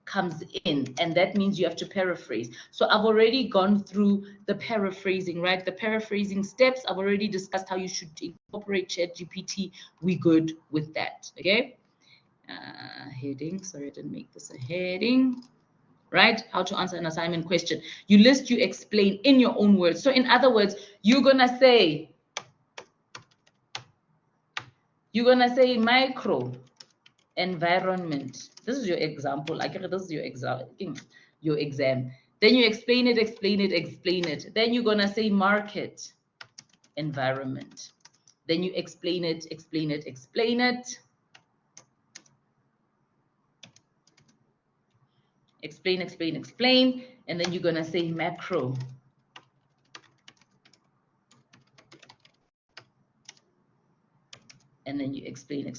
comes in, and that means you have to paraphrase. So I've already gone through the paraphrasing, right? The paraphrasing steps. I've already discussed how you should incorporate ChatGPT. We good with that, okay? Heading, sorry, I didn't make this a heading. Right? How to answer an assignment question. You list, you explain in your own words. So in other words, you're gonna say micro environment. This is your example. Like this is your exam. Then you explain it. Then you're gonna say market environment. Then you explain it. Explain, and then you're gonna say macro. And then you explain.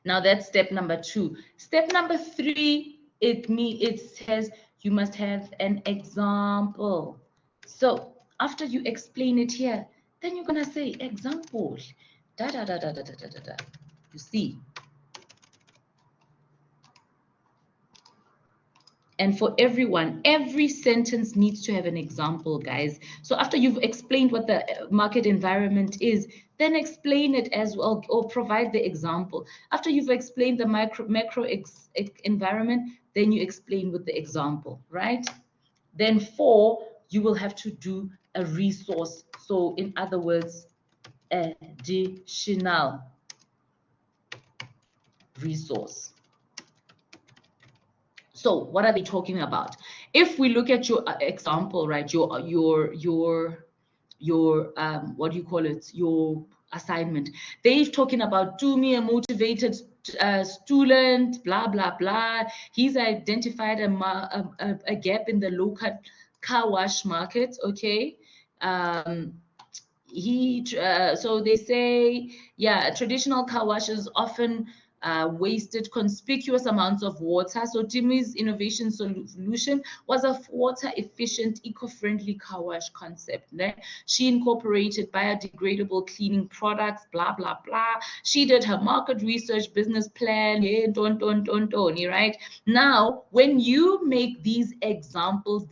Now that's step number 2. Step number 3, it says you must have an example. So after you explain it here, then you're gonna say example. You see. And for everyone, every sentence needs to have an example, guys. So after you've explained what the market environment is, then explain it as well, or provide the example. After you've explained the macro environment, then you explain with the example, right? Then 4, you will have to do a resource. So in other words, additional resource. So what are they talking about? If we look at your example, right, your what do you call it, your assignment, they're talking about Tumi, a motivated student, blah blah blah. He's identified a gap in the local car wash market. Okay. So they say, yeah, traditional car washes often wasted conspicuous amounts of water. So Timmy's innovation solution was a water-efficient, eco-friendly car wash concept. Né? She incorporated biodegradable cleaning products, blah, blah, blah. She did her market research, business plan, right? Now, when you make these examples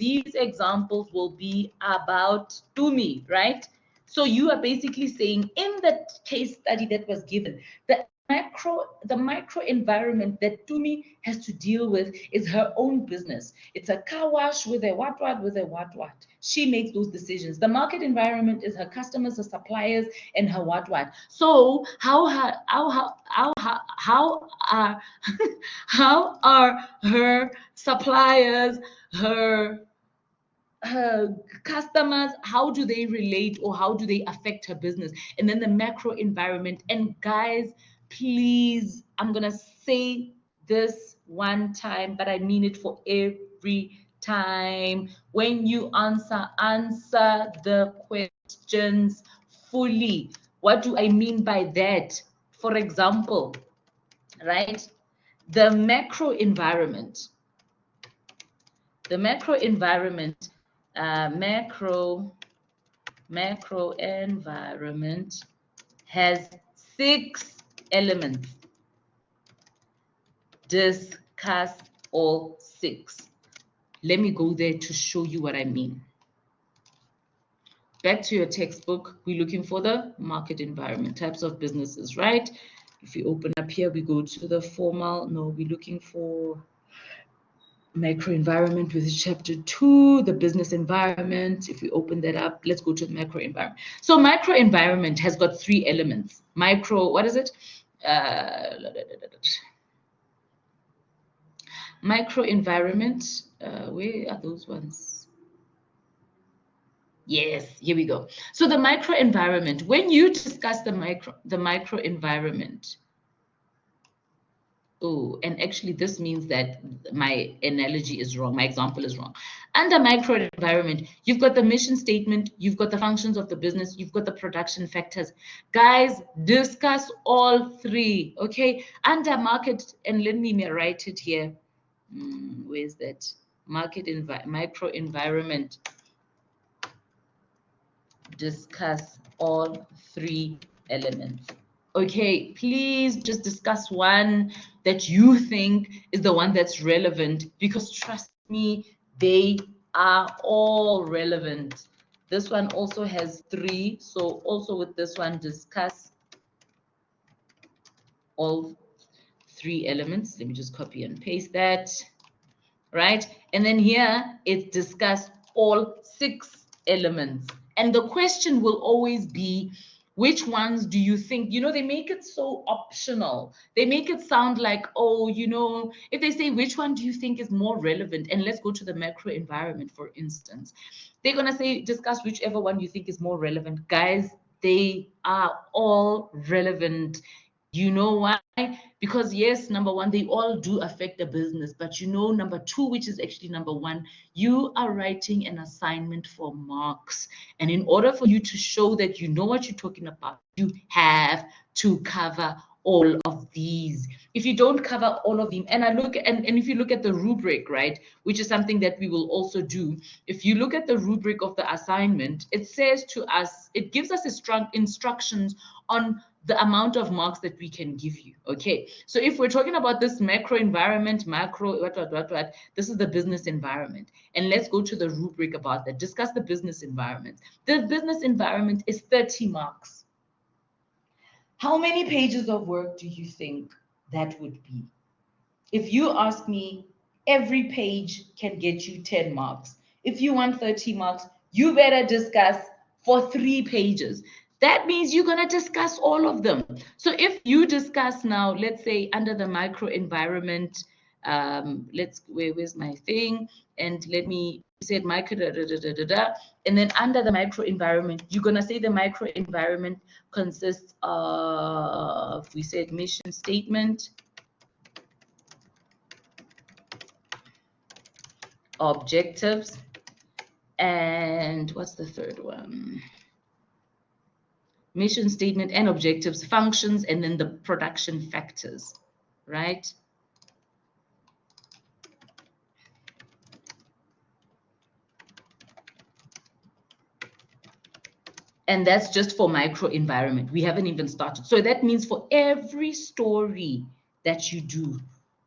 will be about Tumi, right? So you are basically saying, in the case study that was given, the micro environment that Tumi has to deal with is her own business. It's a car wash with a what. She makes those decisions. The market environment is her customers, her suppliers, and her what. So how are her suppliers, her customers, how do they relate, or how do they affect her business? And then the macro environment. And guys, please, I'm gonna say this one time, but I mean it for every time. When you answer the questions fully. What do I mean by that? For example, right, the macro environment macro environment has 6 elements. Discuss all 6. Let me go there to show you what I mean. Back to your textbook, we're looking for the market environment, types of businesses, right? If you open up here, we go to the formal. No, we're looking for macro environment with chapter 2, the business environment. If we open that up, let's go to the macro environment. So micro environment has got 3 elements. Micro, what is it? Micro environment, where are those ones? Yes, here we go. So the micro environment, when you discuss the micro environment, Oh, and actually this means that my analogy is wrong. My example is wrong. Under micro environment, you've got the mission statement, you've got the functions of the business, you've got the production factors. Guys, discuss all three, okay? Under market, and let me write it here. Where's that? Micro environment. Discuss all three elements. Okay, please just discuss one that you think is the one that's relevant, because trust me, they are all relevant. This one also has three, so also with this one, discuss all three elements. Let me just copy and paste that, right? And then here it's discuss all six elements. And the question will always be, which ones do you think, they make it so optional. They make it sound like, oh, if they say, which one do you think is more relevant? And let's go to the macro environment, for instance. They're going to say, discuss whichever one you think is more relevant. Guys, they are all relevant. You know why? Because yes, number one, they all do affect the business, but number two, which is actually number one, you are writing an assignment for marks. And in order for you to show that you know what you're talking about, you have to cover all of these. If you don't cover all of them, and if you look at the rubric, right, which is something that we will also do, if you look at the rubric of the assignment, it says to us, it gives us instructions on the amount of marks that we can give you. Okay, so if we're talking about this macro environment, this is the business environment, and let's go to the rubric about that. Discuss the business environment. The business environment is 30 marks. How many pages of work do you think that would be? If you ask me, every page can get you 10 marks. If you want 30 marks, you better discuss for 3 pages. That means you're going to discuss all of them. So if you discuss now, let's say under the micro environment, where's my thing? And let me say micro, and then under the micro environment, you're going to say the micro environment consists of, we said mission statement, objectives, and what's the third one? Mission statement and objectives, functions, and then the production factors, right? And that's just for micro environment. We haven't even started. So that means for every story that you do,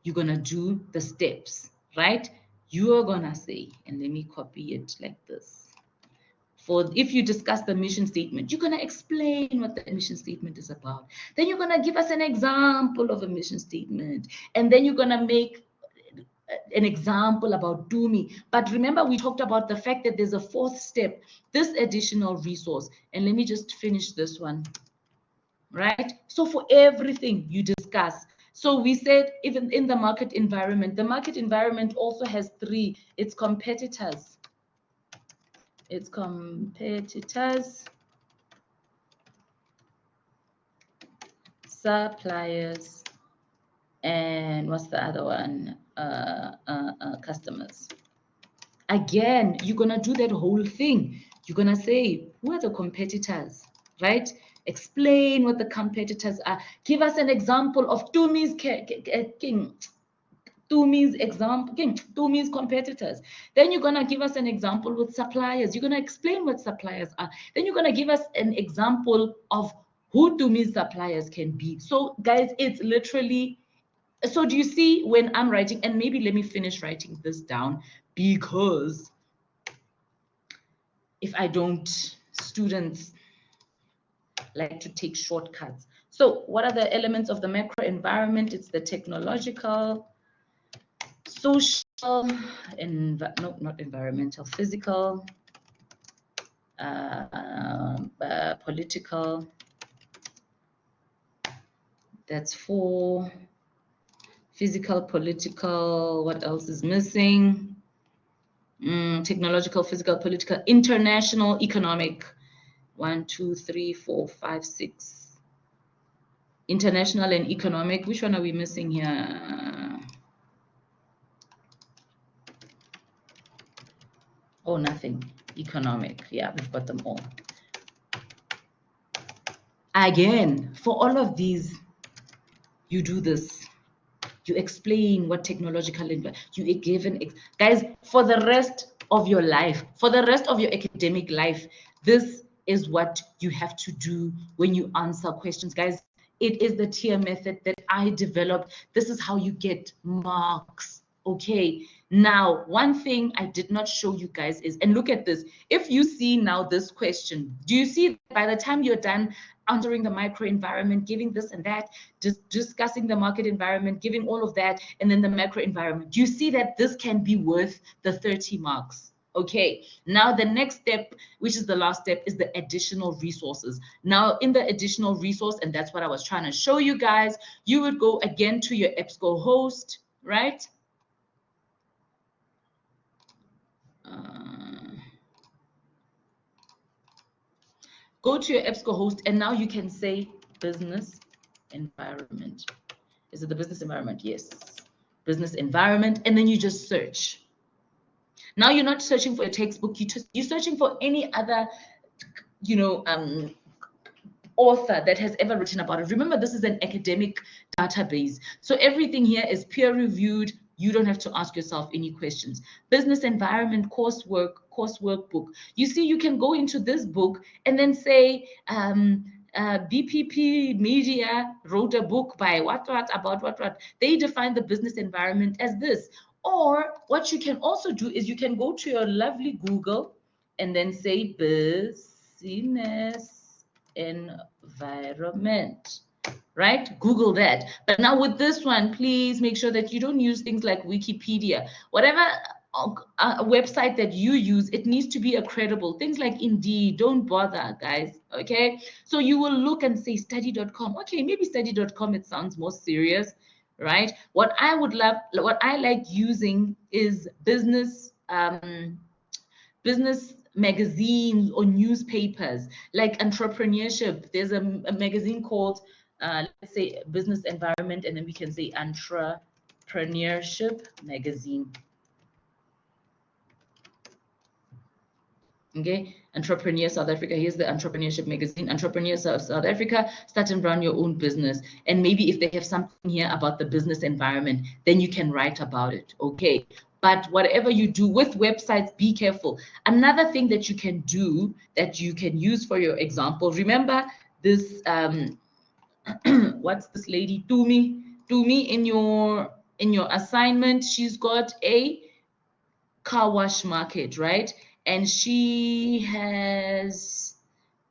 you're going to do the steps, right? You are going to say, and let me copy it like this. For if you discuss the mission statement, you're going to explain what the mission statement is about. Then you're going to give us an example of a mission statement. And then you're going to make an example about Dumi. But remember, we talked about the fact that there's a fourth step, this additional resource. And let me just finish this one, right? So for everything you discuss. So we said even in the market environment also has 3. It's competitors. It's competitors, suppliers, and what's the other one? Customers. Again, you're gonna do that whole thing. You're gonna say, who are the competitors, right? Explain what the competitors are. Give us an example of Tumi's competitors. Then you're going to give us an example with suppliers. You're going to explain what suppliers are. Then you're going to give us an example of who Tumi's suppliers can be. So guys, it's literally, so do you see when I'm writing, and maybe let me finish writing this down, because if I don't, students like to take shortcuts. So what are the elements of the macro environment? It's the technological, social, no, not environmental, physical, political. That's 4. Physical, political. What else is missing? Technological, physical, political, international, economic. 1, 2, 3, 4, 5, 6. International and economic. Which one are we missing here? Oh, nothing. Economic. Yeah, we've got them all. Again, for all of these, you do this. You explain what technological, you give guys, for the rest of your life, for the rest of your academic life, this is what you have to do when you answer questions, guys. It is the tier method that I developed. This is how you get marks. Okay, now one thing I did not show you guys is, and look at this, if you see now this question, do you see by the time you're done answering the micro environment, giving this and that, just discussing the market environment, giving all of that, and then the macro environment, do you see that this can be worth the 30 marks? Okay, now the next step, which is the last step, is the additional resources. Now in the additional resource, and that's what I was trying to show you guys, you would go again to your EBSCO host, right? Go to your EBSCO host, and now you can say business environment. Is it the business environment? Yes, business environment, and then you just search. Now you're not searching for a textbook, you're searching for any other, you know, author that has ever written about it. Remember, this is an academic database, so everything here is peer reviewed. You don't have to ask yourself any questions. Business environment coursework book. You see, you can go into this book and then say, BPP Media wrote a book by what about what. They define the business environment as this. Or what you can also do is you can go to your lovely Google and then say business environment, right? Google that. But now with this one, please make sure that you don't use things like Wikipedia. Whatever website that you use, it needs to be a credible. Things like Indeed, don't bother, guys, okay? So you will look and say study.com. Okay, maybe study.com, it sounds more serious, right? What I like using is business magazines or newspapers like entrepreneurship. There's a magazine called let's say business environment, and then we can say entrepreneurship magazine. Okay, Entrepreneur South Africa. Here's the entrepreneurship magazine. Entrepreneur South Africa, start and run your own business. And maybe if they have something here about the business environment, then you can write about it. Okay, but whatever you do with websites, be careful. Another thing that you can do, that you can use for your example, remember this what's this lady, Tumi in your assignment, she's got a car wash market, right? And she has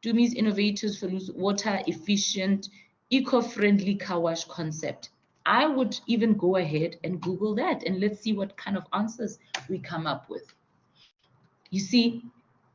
Tumi's innovators for water efficient, eco-friendly car wash concept. I would even go ahead and Google that, and let's see what kind of answers we come up with. You see,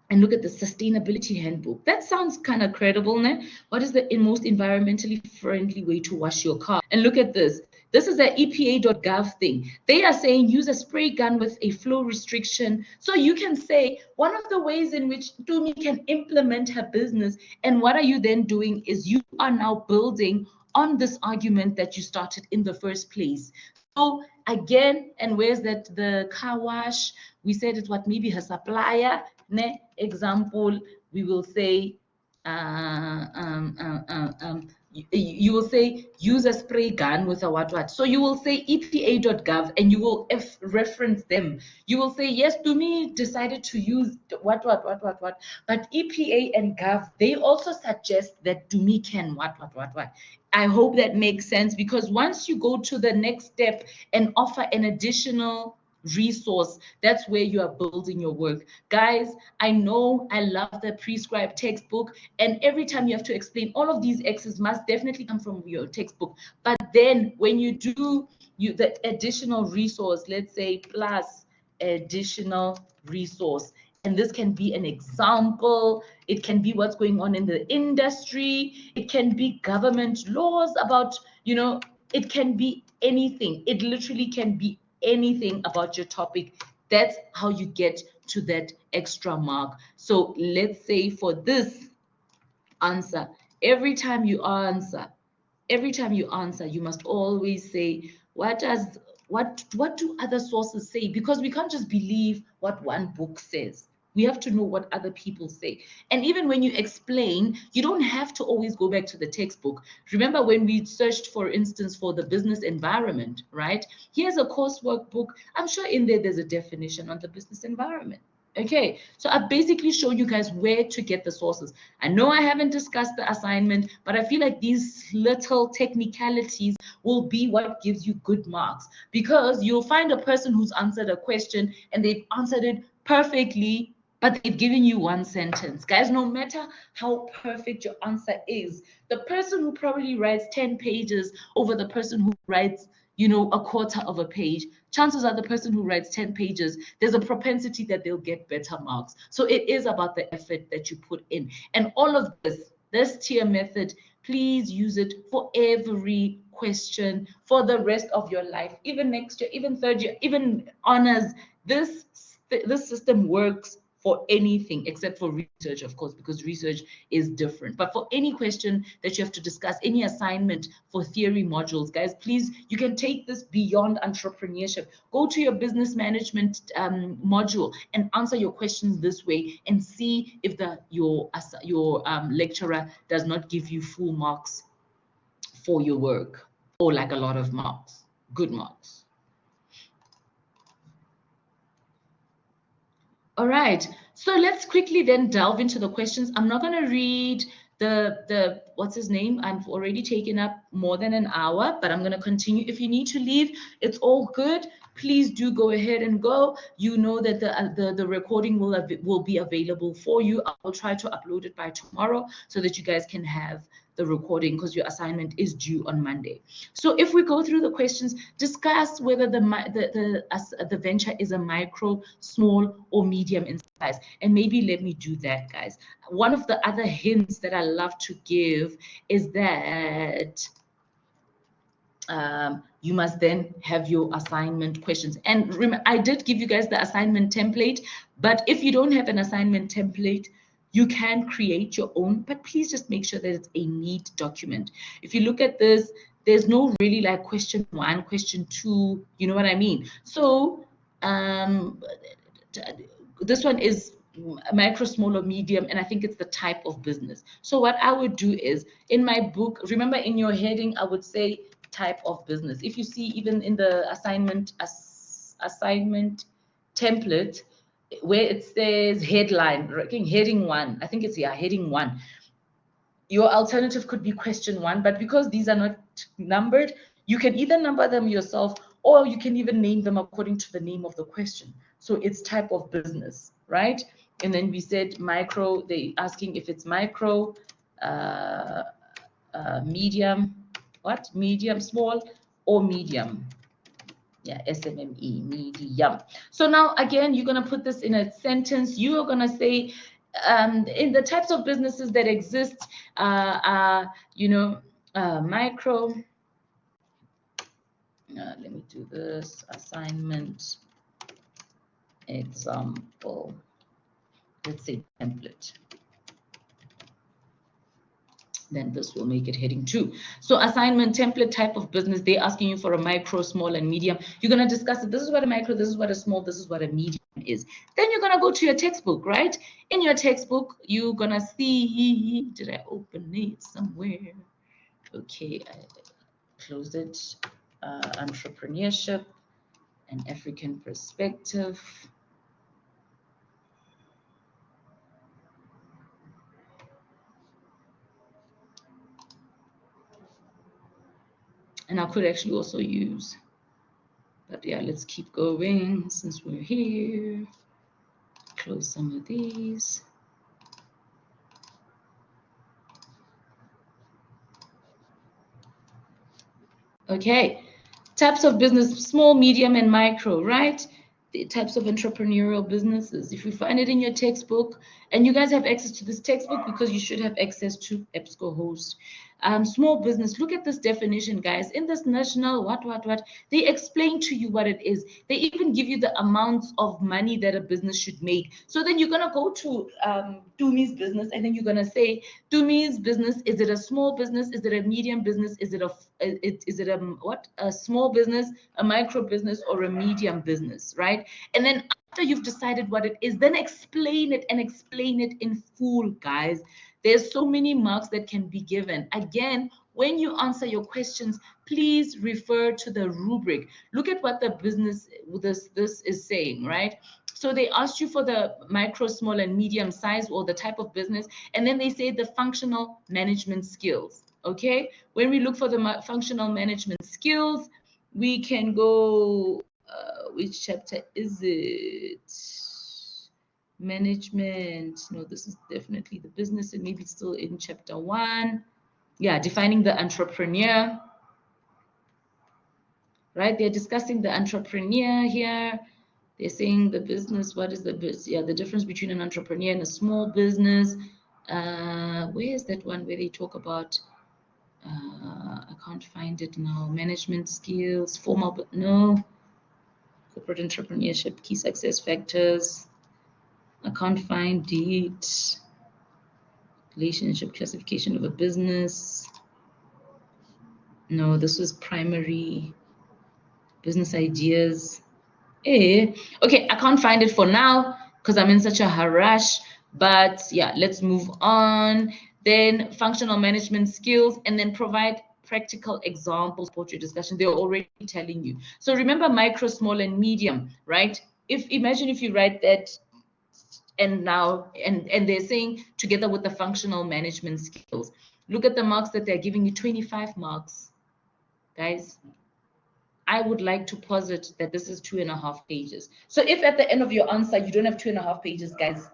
and look at the sustainability handbook. That sounds kind of credible, né? What is the most environmentally friendly way to wash your car? And look at this. This is the EPA.gov thing. They are saying use a spray gun with a flow restriction. So you can say one of the ways in which Tumi can implement her business. And what are you then doing is you are now building on this argument that you started in the first place. So again, and where's that the car wash? We said it, what, maybe her supplier, ne? Example, we will say you will say use a spray gun with a what. So you will say EPA.gov and you will reference them. You will say, yes, Tumi decided to use what. But EPA and Gov, they also suggest that Tumi can what. I hope that makes sense, because once you go to the next step and offer an additional resource, that's where you are building your work. Guys, I know I love the prescribed textbook, and every time you have to explain all of these X's must definitely come from your textbook. But then when you do the additional resource, let's say plus additional resource, and this can be an example, it can be what's going on in the industry, it can be government laws about, it can be anything. It literally can be anything about your topic. That's how you get to that extra mark. So let's say for this answer, every time you answer, every time you answer, you must always say, what do other sources say? Because we can't just believe what one book says. We have to know what other people say. And even when you explain, you don't have to always go back to the textbook. Remember when we searched, for instance, for the business environment, right? Here's a coursework book. I'm sure in there's a definition on the business environment. Okay, so I basically show you guys where to get the sources. I know I haven't discussed the assignment, but I feel like these little technicalities will be what gives you good marks, because you'll find a person who's answered a question and they've answered it perfectly, but they've given you one sentence. Guys, no matter how perfect your answer is, the person who probably writes 10 pages over the person who writes, you know, a quarter of a page, chances are the person who writes 10 pages, there's a propensity that they'll get better marks. So it is about the effort that you put in. And all of this tier method, please use it for every question for the rest of your life, even next year, even third year, even honors. This system works for anything except for research, of course, because research is different. But for any question that you have to discuss, any assignment for theory modules, guys, please, you can take this beyond entrepreneurship. Go to your business management module and answer your questions this way, and see if your lecturer does not give you full marks for your work, or like a lot of marks, good marks. All right, so let's quickly then delve into the questions. I'm not going to read the what's his name. I've already taken up more than an hour, but I'm going to continue. If you need to leave, it's all good. Please do go ahead and go. You know that the recording will be available for you. I'll try to upload it by tomorrow so that you guys can have the recording, because your assignment is due on Monday. So if we go through the questions, discuss whether the venture is a micro, small, or medium in size. And maybe let me do that, guys. One of the other hints that I love to give is that you must then have your assignment questions. And remember, I did give you guys the assignment template, but if you don't have an assignment template, you can create your own, but please just make sure that it's a neat document. If you look at this, there's no really like question 1, question 2, you know what I mean? So this one is micro, small, or medium, and I think it's the type of business. So what I would do is, in my book, remember in your heading, I would say type of business. If you see even in the assignment template, where it says headline, heading 1, I think it's heading 1. Your alternative could be question 1, but because these are not numbered, you can either number them yourself, or you can even name them according to the name of the question. So it's type of business, right? And then we said micro, they asking if it's micro, medium, medium, small, or medium. Yeah, SMME, medium. So now again, you're going to put this in a sentence. You are going to say, in the types of businesses that exist, micro. Let me do this assignment example. Let's say template. Then this will make it heading 2. So assignment template, type of business, they're asking you for a micro, small, and medium. You're going to discuss it. This is what a micro, this is what a small, this is what a medium is. Then you're going to go to your textbook, right? In your textbook, you're going to see, did I open it somewhere? Okay, I closed it. Entrepreneurship, an African perspective. And I could actually also use, but yeah, let's keep going since we're here. Close some of these. Okay, types of business, small, medium, and micro, right? The types of entrepreneurial businesses. If you find it in your textbook, and you guys have access to this textbook because you should have access to EBSCOhost, Small business, look at this definition, guys. In this national what, they explain to you what it is. They even give you the amounts of money that a business should make. So then you're going to go to Tumi's business, and then you're going to say, Tumi's business, is it a small business? Is it a medium business? Is it a small business, a micro business, or a medium business, right? And then after you've decided what it is, then explain it, and explain it in full, guys. There's so many marks that can be given. Again, when you answer your questions, please refer to the rubric. Look at what the business this is saying, right? So they asked you for the micro, small, and medium size, or the type of business, and then they say the functional management skills. Okay, when we look for the functional management skills, we can go, which chapter is it? Management. No, this is definitely the business, and maybe it's still in chapter 1. Yeah, defining the entrepreneur. Right, they're discussing the entrepreneur here. They're saying the business, what is the business? Yeah, the difference between an entrepreneur and a small business. Where is that one where they talk about, I can't find it now. Management skills, formal, but no. Corporate entrepreneurship, key success factors. I can't find it. Relationship classification of a business. No, this was primary business ideas. Okay, I can't find it for now because I'm in such a hurry. But yeah, let's move on. Then functional management skills, and then provide practical examples for your discussion. They're already telling you. So remember micro, small, and medium, right? Imagine if you write that, and now and they're saying together with the functional management skills. Look at the marks that they're giving you, 25 marks, guys. I would like to posit that this is 2.5 pages. So if at the end of your answer you don't have 2.5 pages, guys,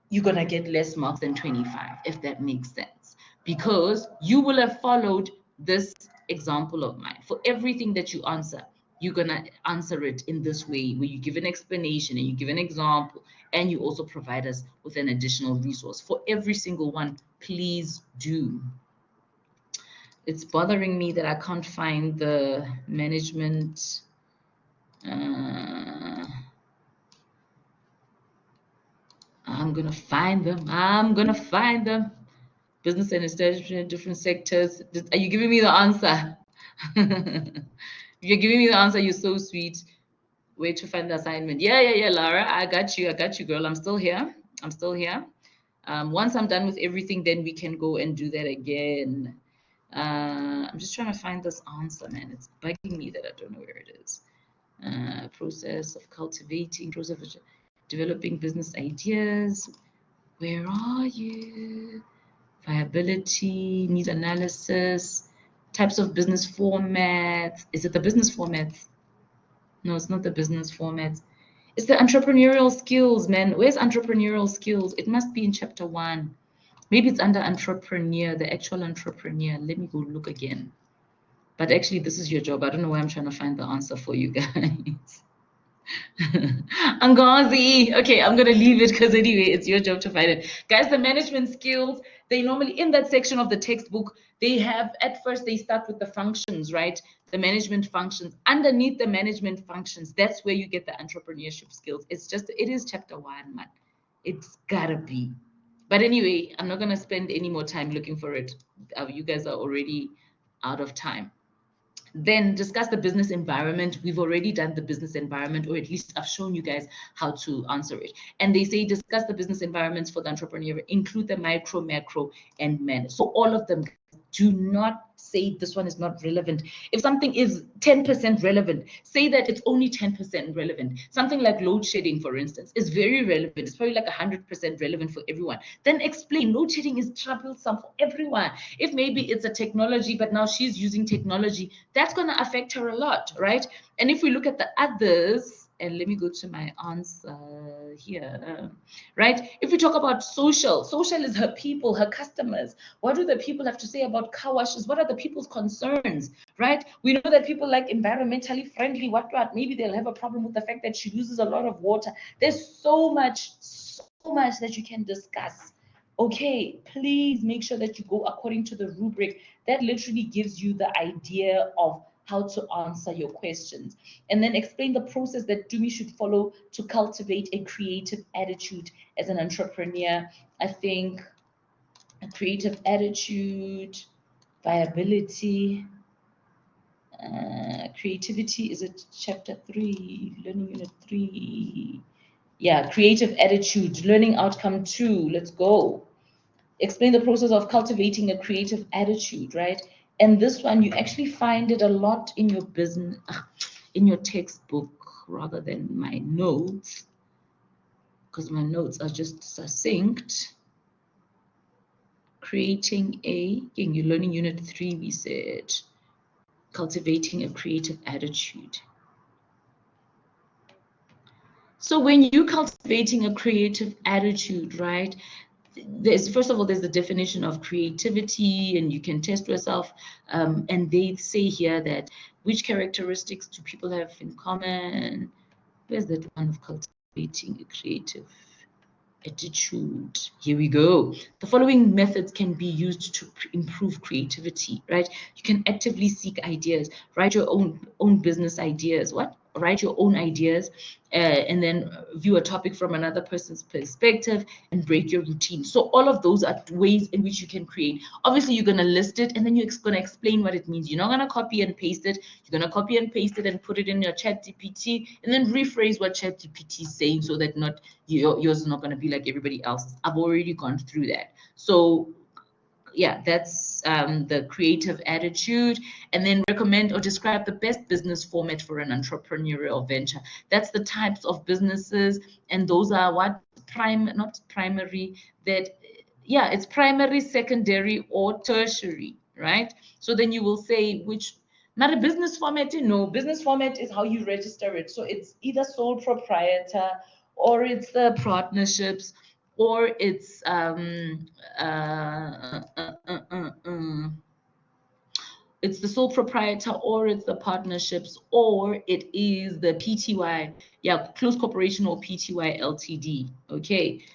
you're gonna get less marks than 25, if that makes sense, because you will have followed this example of mine. For everything that you answer, you're gonna answer it in this way, where you give an explanation and you give an example, and you also provide us with an additional resource. For every single one, please do. It's bothering me that I can't find the management. I'm gonna find them. Business and establishment, different sectors. Are you giving me the answer? You're giving me the answer. You're so sweet. Where to find the assignment? Yeah, Lara. I got you, girl. I'm still here. Once I'm done with everything, then we can go and do that again. I'm just trying to find this answer, man. It's bugging me that I don't know where it is. Process of cultivating, process of developing business ideas. Where are you? Viability, needs analysis, types of business formats. Is it the business formats? No, it's not the business formats. It's the entrepreneurial skills, man. Where's entrepreneurial skills? It must be in chapter 1. Maybe it's under entrepreneur, the actual entrepreneur. Let me go look again. But actually, this is your job. I don't know why I'm trying to find the answer for you guys. Angazi. Okay, I'm gonna leave it because anyway, it's your job to find it. Guys, the management skills, they normally in that section of the textbook, they have at first they start with the functions, right? The management functions. Underneath the management functions, that's where you get the entrepreneurship skills. It is chapter 1, man. It's gotta be. But anyway, I'm not gonna spend any more time looking for it. You guys are already out of time. Then discuss the business environment. We've already done the business environment, or at least I've shown you guys how to answer it. And they say discuss the business environments for the entrepreneur, include the micro, macro, and man. So all of them. Do not say this one is not relevant. If something is 10% relevant, say that it's only 10% relevant. Something like load shedding, for instance, is very relevant. It's probably like 100% relevant for everyone. Then explain load shedding is troublesome for everyone. If maybe it's a technology, but now she's using technology, that's going to affect her a lot, right? And if we look at the others, and let me go to my answer here, right? If we talk about social is her people, her customers. What do the people have to say about car washes? What are the people's concerns, right? We know that people like environmentally friendly, what. Maybe they'll have a problem with the fact that she uses a lot of water. There's so much that you can discuss. Okay, please make sure that you go according to the rubric. That literally gives you the idea of how to answer your questions. And then explain the process that Dumi should follow to cultivate a creative attitude as an entrepreneur. I think a creative attitude, viability, creativity is it chapter 3, learning unit 3. Yeah, creative attitude, learning outcome 2. Let's go. Explain the process of cultivating a creative attitude, right? And this one, you actually find it a lot in your business, in your textbook rather than my notes, because my notes are just succinct. Creating again, you're learning unit 3, we said, cultivating a creative attitude. So when you're cultivating a creative attitude, right, there's first of all, there's the definition of creativity, and you can test yourself. And they say here that which characteristics do people have in common? Where's that one of cultivating a creative attitude? Here we go. The following methods can be used to improve creativity, right? You can actively seek ideas, write your own business ideas. What? Write your own ideas, and then view a topic from another person's perspective and break your routine. So all of those are ways in which you can create. Obviously, you're going to list it, and then you're going to explain what it means. You're not going to copy and paste it. You're going to copy and paste it and put it in your chat GPT, and then rephrase what chat GPT is saying, so that not yours is not going to be like everybody else's. I've already gone through that. So yeah, that's the creative attitude. And then recommend or describe the best business format for an entrepreneurial venture. That's the types of businesses, and those are what? Not primary, that, yeah, it's primary, secondary, or tertiary, right? So then you will say which, not a business format, business format is how you register it. So it's either sole proprietor, or it's the partnerships, or it's it's the sole proprietor, or it's the partnerships, or it is the PTY, yeah, close corporation, or PTY LTD. Okay.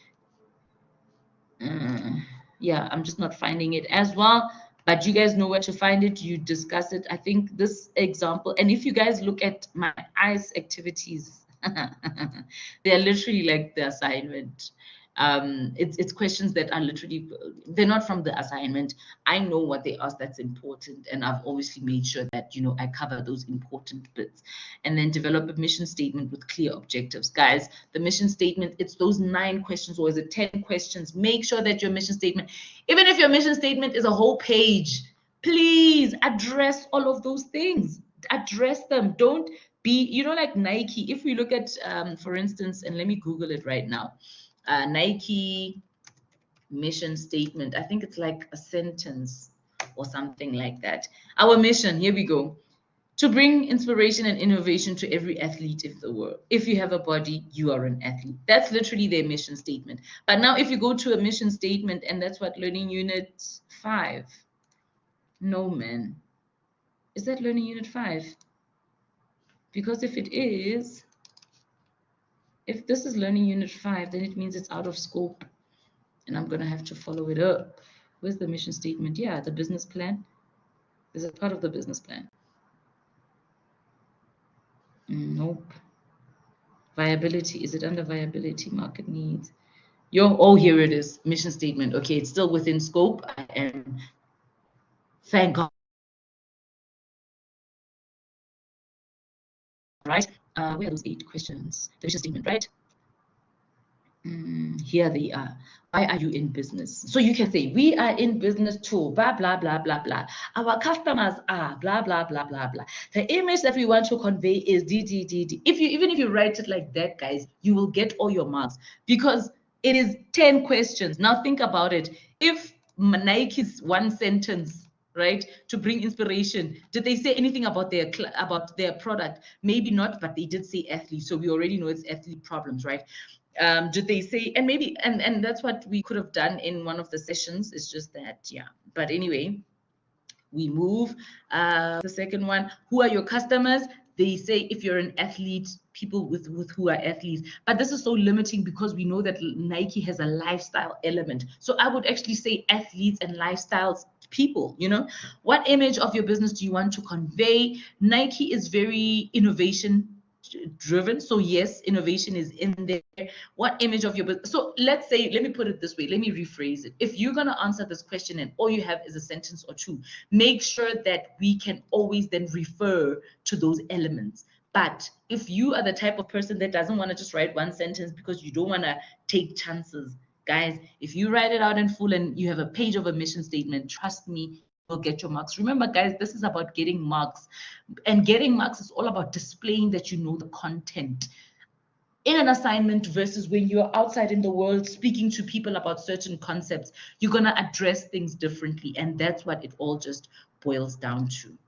Yeah, I'm just not finding it as well, but you guys know where to find it. You discuss it. I think this example, and if you guys look at my ICE activities, they're literally like the assignment. It's questions that are literally, they're not from the assignment. I know what they ask that's important, and I've obviously made sure that I cover those important bits. And then develop a mission statement with clear objectives. Guys, the mission statement, it's those 9 questions, or is it 10 questions? Make sure that your mission statement, even if your mission statement is a whole page, please address all of those things. Address them. Don't be, like Nike. If we look at, for instance, and let me Google it right now, Nike mission statement. I think it's like a sentence or something like that. Our mission, here we go. To bring inspiration and innovation to every athlete in the world. If you have a body, you are an athlete. That's literally their mission statement. But now if you go to a mission statement, and that's what learning unit 5. No, man. Is that learning unit 5? Because if it is, if this is learning unit 5, then it means it's out of scope, and I'm going to have to follow it up. Where's the mission statement? Yeah, the business plan. Is it part of the business plan? Nope. Viability. Is it under viability, market needs? Oh, here it is. Mission statement. Okay, it's still within scope. I am, thank God. Right. Where are those 8 questions? The mission statement, right? Here they are. Why are you in business? So you can say, we are in business to blah, blah, blah, blah, blah. Our customers are blah, blah, blah, blah, blah. The image that we want to convey is D, D, D, D. Even if you write it like that, guys, you will get all your marks, because it is 10 questions. Now think about it. If Nike's one sentence, right, to bring inspiration, did they say anything about their product? Maybe not, but they did say athlete, so we already know it's athlete problems, right? Did they say, and maybe, and that's what we could have done in one of the sessions. It's just that, yeah. But anyway, we move. The second one, who are your customers? they say if you're an athlete, people with who are athletes, but this is so limiting because we know that Nike has a lifestyle element. So I would actually say athletes and lifestyles people. What image of your business do you want to convey? Nike is very innovation driven, so yes, innovation is in there. What image of your business? So let's say, let me put it this way, let me rephrase it. If you're going to answer this question and all you have is a sentence or two, make sure that we can always then refer to those elements. But if you are the type of person that doesn't want to just write one sentence because you don't want to take chances, guys, if you write it out in full and you have a page of a mission statement, trust me, you'll get your marks. Remember, guys, this is about getting marks. And getting marks is all about displaying that you know the content in an assignment versus when you're outside in the world speaking to people about certain concepts. You're going to address things differently. And that's what it all just boils down to.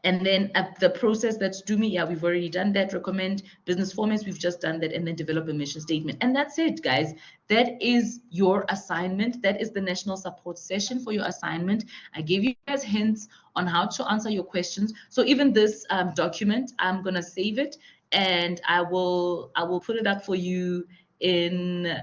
And then the process that's do me, yeah, we've already done that. Recommend business formats, we've just done that. And then develop a mission statement. And that's it, guys. That is your assignment. That is the national support session for your assignment. I gave you guys hints on how to answer your questions. So even this document, I'm going to save it and I will put it up for you in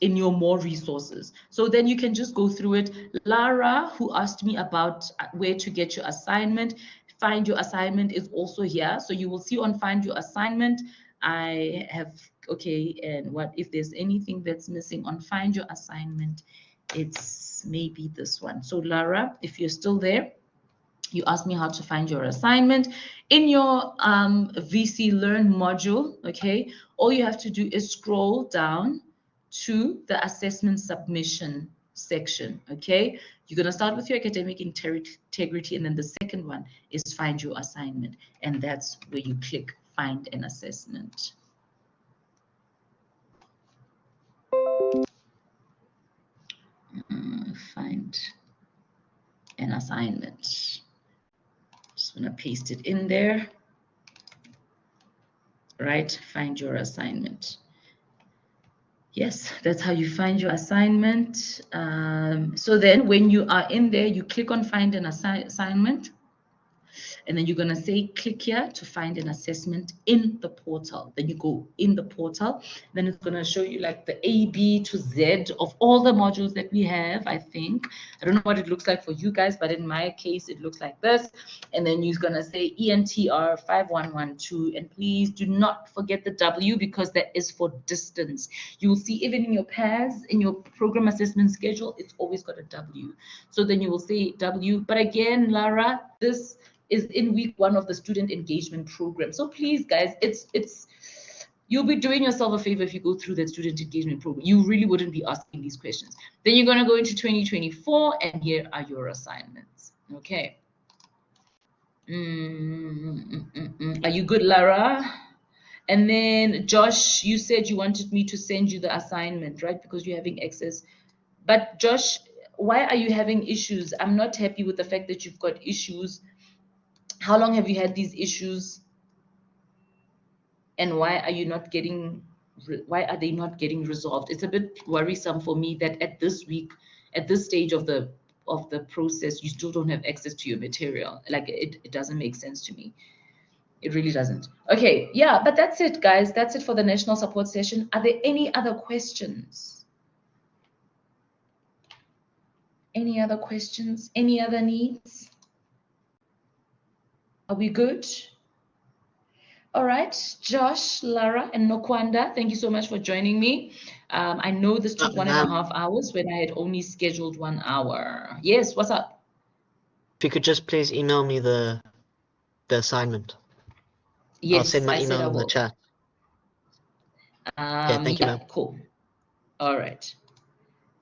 your more resources. So then you can just go through it. Lara, who asked me about where to get your assignment, find your assignment is also here. So you will see on find your assignment, I have, okay, and what if there's anything that's missing on find your assignment, it's maybe this one. So Lara, if you're still there, you asked me how to find your assignment. In your VC Learn module, okay, all you have to do is scroll down to the assessment submission section, okay? You're going to start with your academic integrity, and then the second one is find your assignment, and that's where you click find an assessment. Find an assignment. Just going to paste it in there. Right, find your assignment. Yes, that's how you find your assignment. So then when you are in there, you click on find an assignment. And then you're going to say, click here to find an assessment in the portal. Then you go in the portal. Then it's going to show you like the A, B to Z of all the modules that we have, I think. I don't know what it looks like for you guys, but in my case, it looks like this. And then you're going to say ENTR5112. And please do not forget the W because that is for distance. You will see even in your PAS, in your program assessment schedule, it's always got a W. So then you will say W. But again, Lara, this is in week 1 of the student engagement program. So please, guys, it's you'll be doing yourself a favor if you go through that student engagement program. You really wouldn't be asking these questions. Then you're going to go into 2024, and here are your assignments. Okay. Are you good, Lara? And then Josh, you said you wanted me to send you the assignment, right? Because you're having access. But Josh, why are you having issues? I'm not happy with the fact that you've got issues. How long have you had these issues, and why are they not getting resolved? It's a bit worrisome for me that at this stage of the process, you still don't have access to your material. Like it doesn't make sense to me. It really doesn't. Okay, yeah, but that's it, guys. That's it for the national support session. Are there any other questions? Any other questions? Any other needs? Are we good? All right, Josh, Lara, and Nokwanda, thank you so much for joining me. I know this took 1.5 hours when I had only scheduled 1 hour. Yes, what's up? If you could just please email me the assignment. Yes, I'll send my email in the chat. Okay, thank you, ma'am. Cool. All right.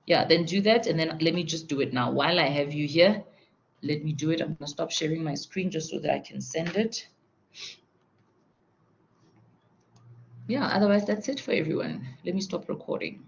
Yeah, then do that, and then let me just do it now. While I have you here, let me do it. I'm going to stop sharing my screen just so that I can send it. Yeah, otherwise that's it for everyone. Let me stop recording.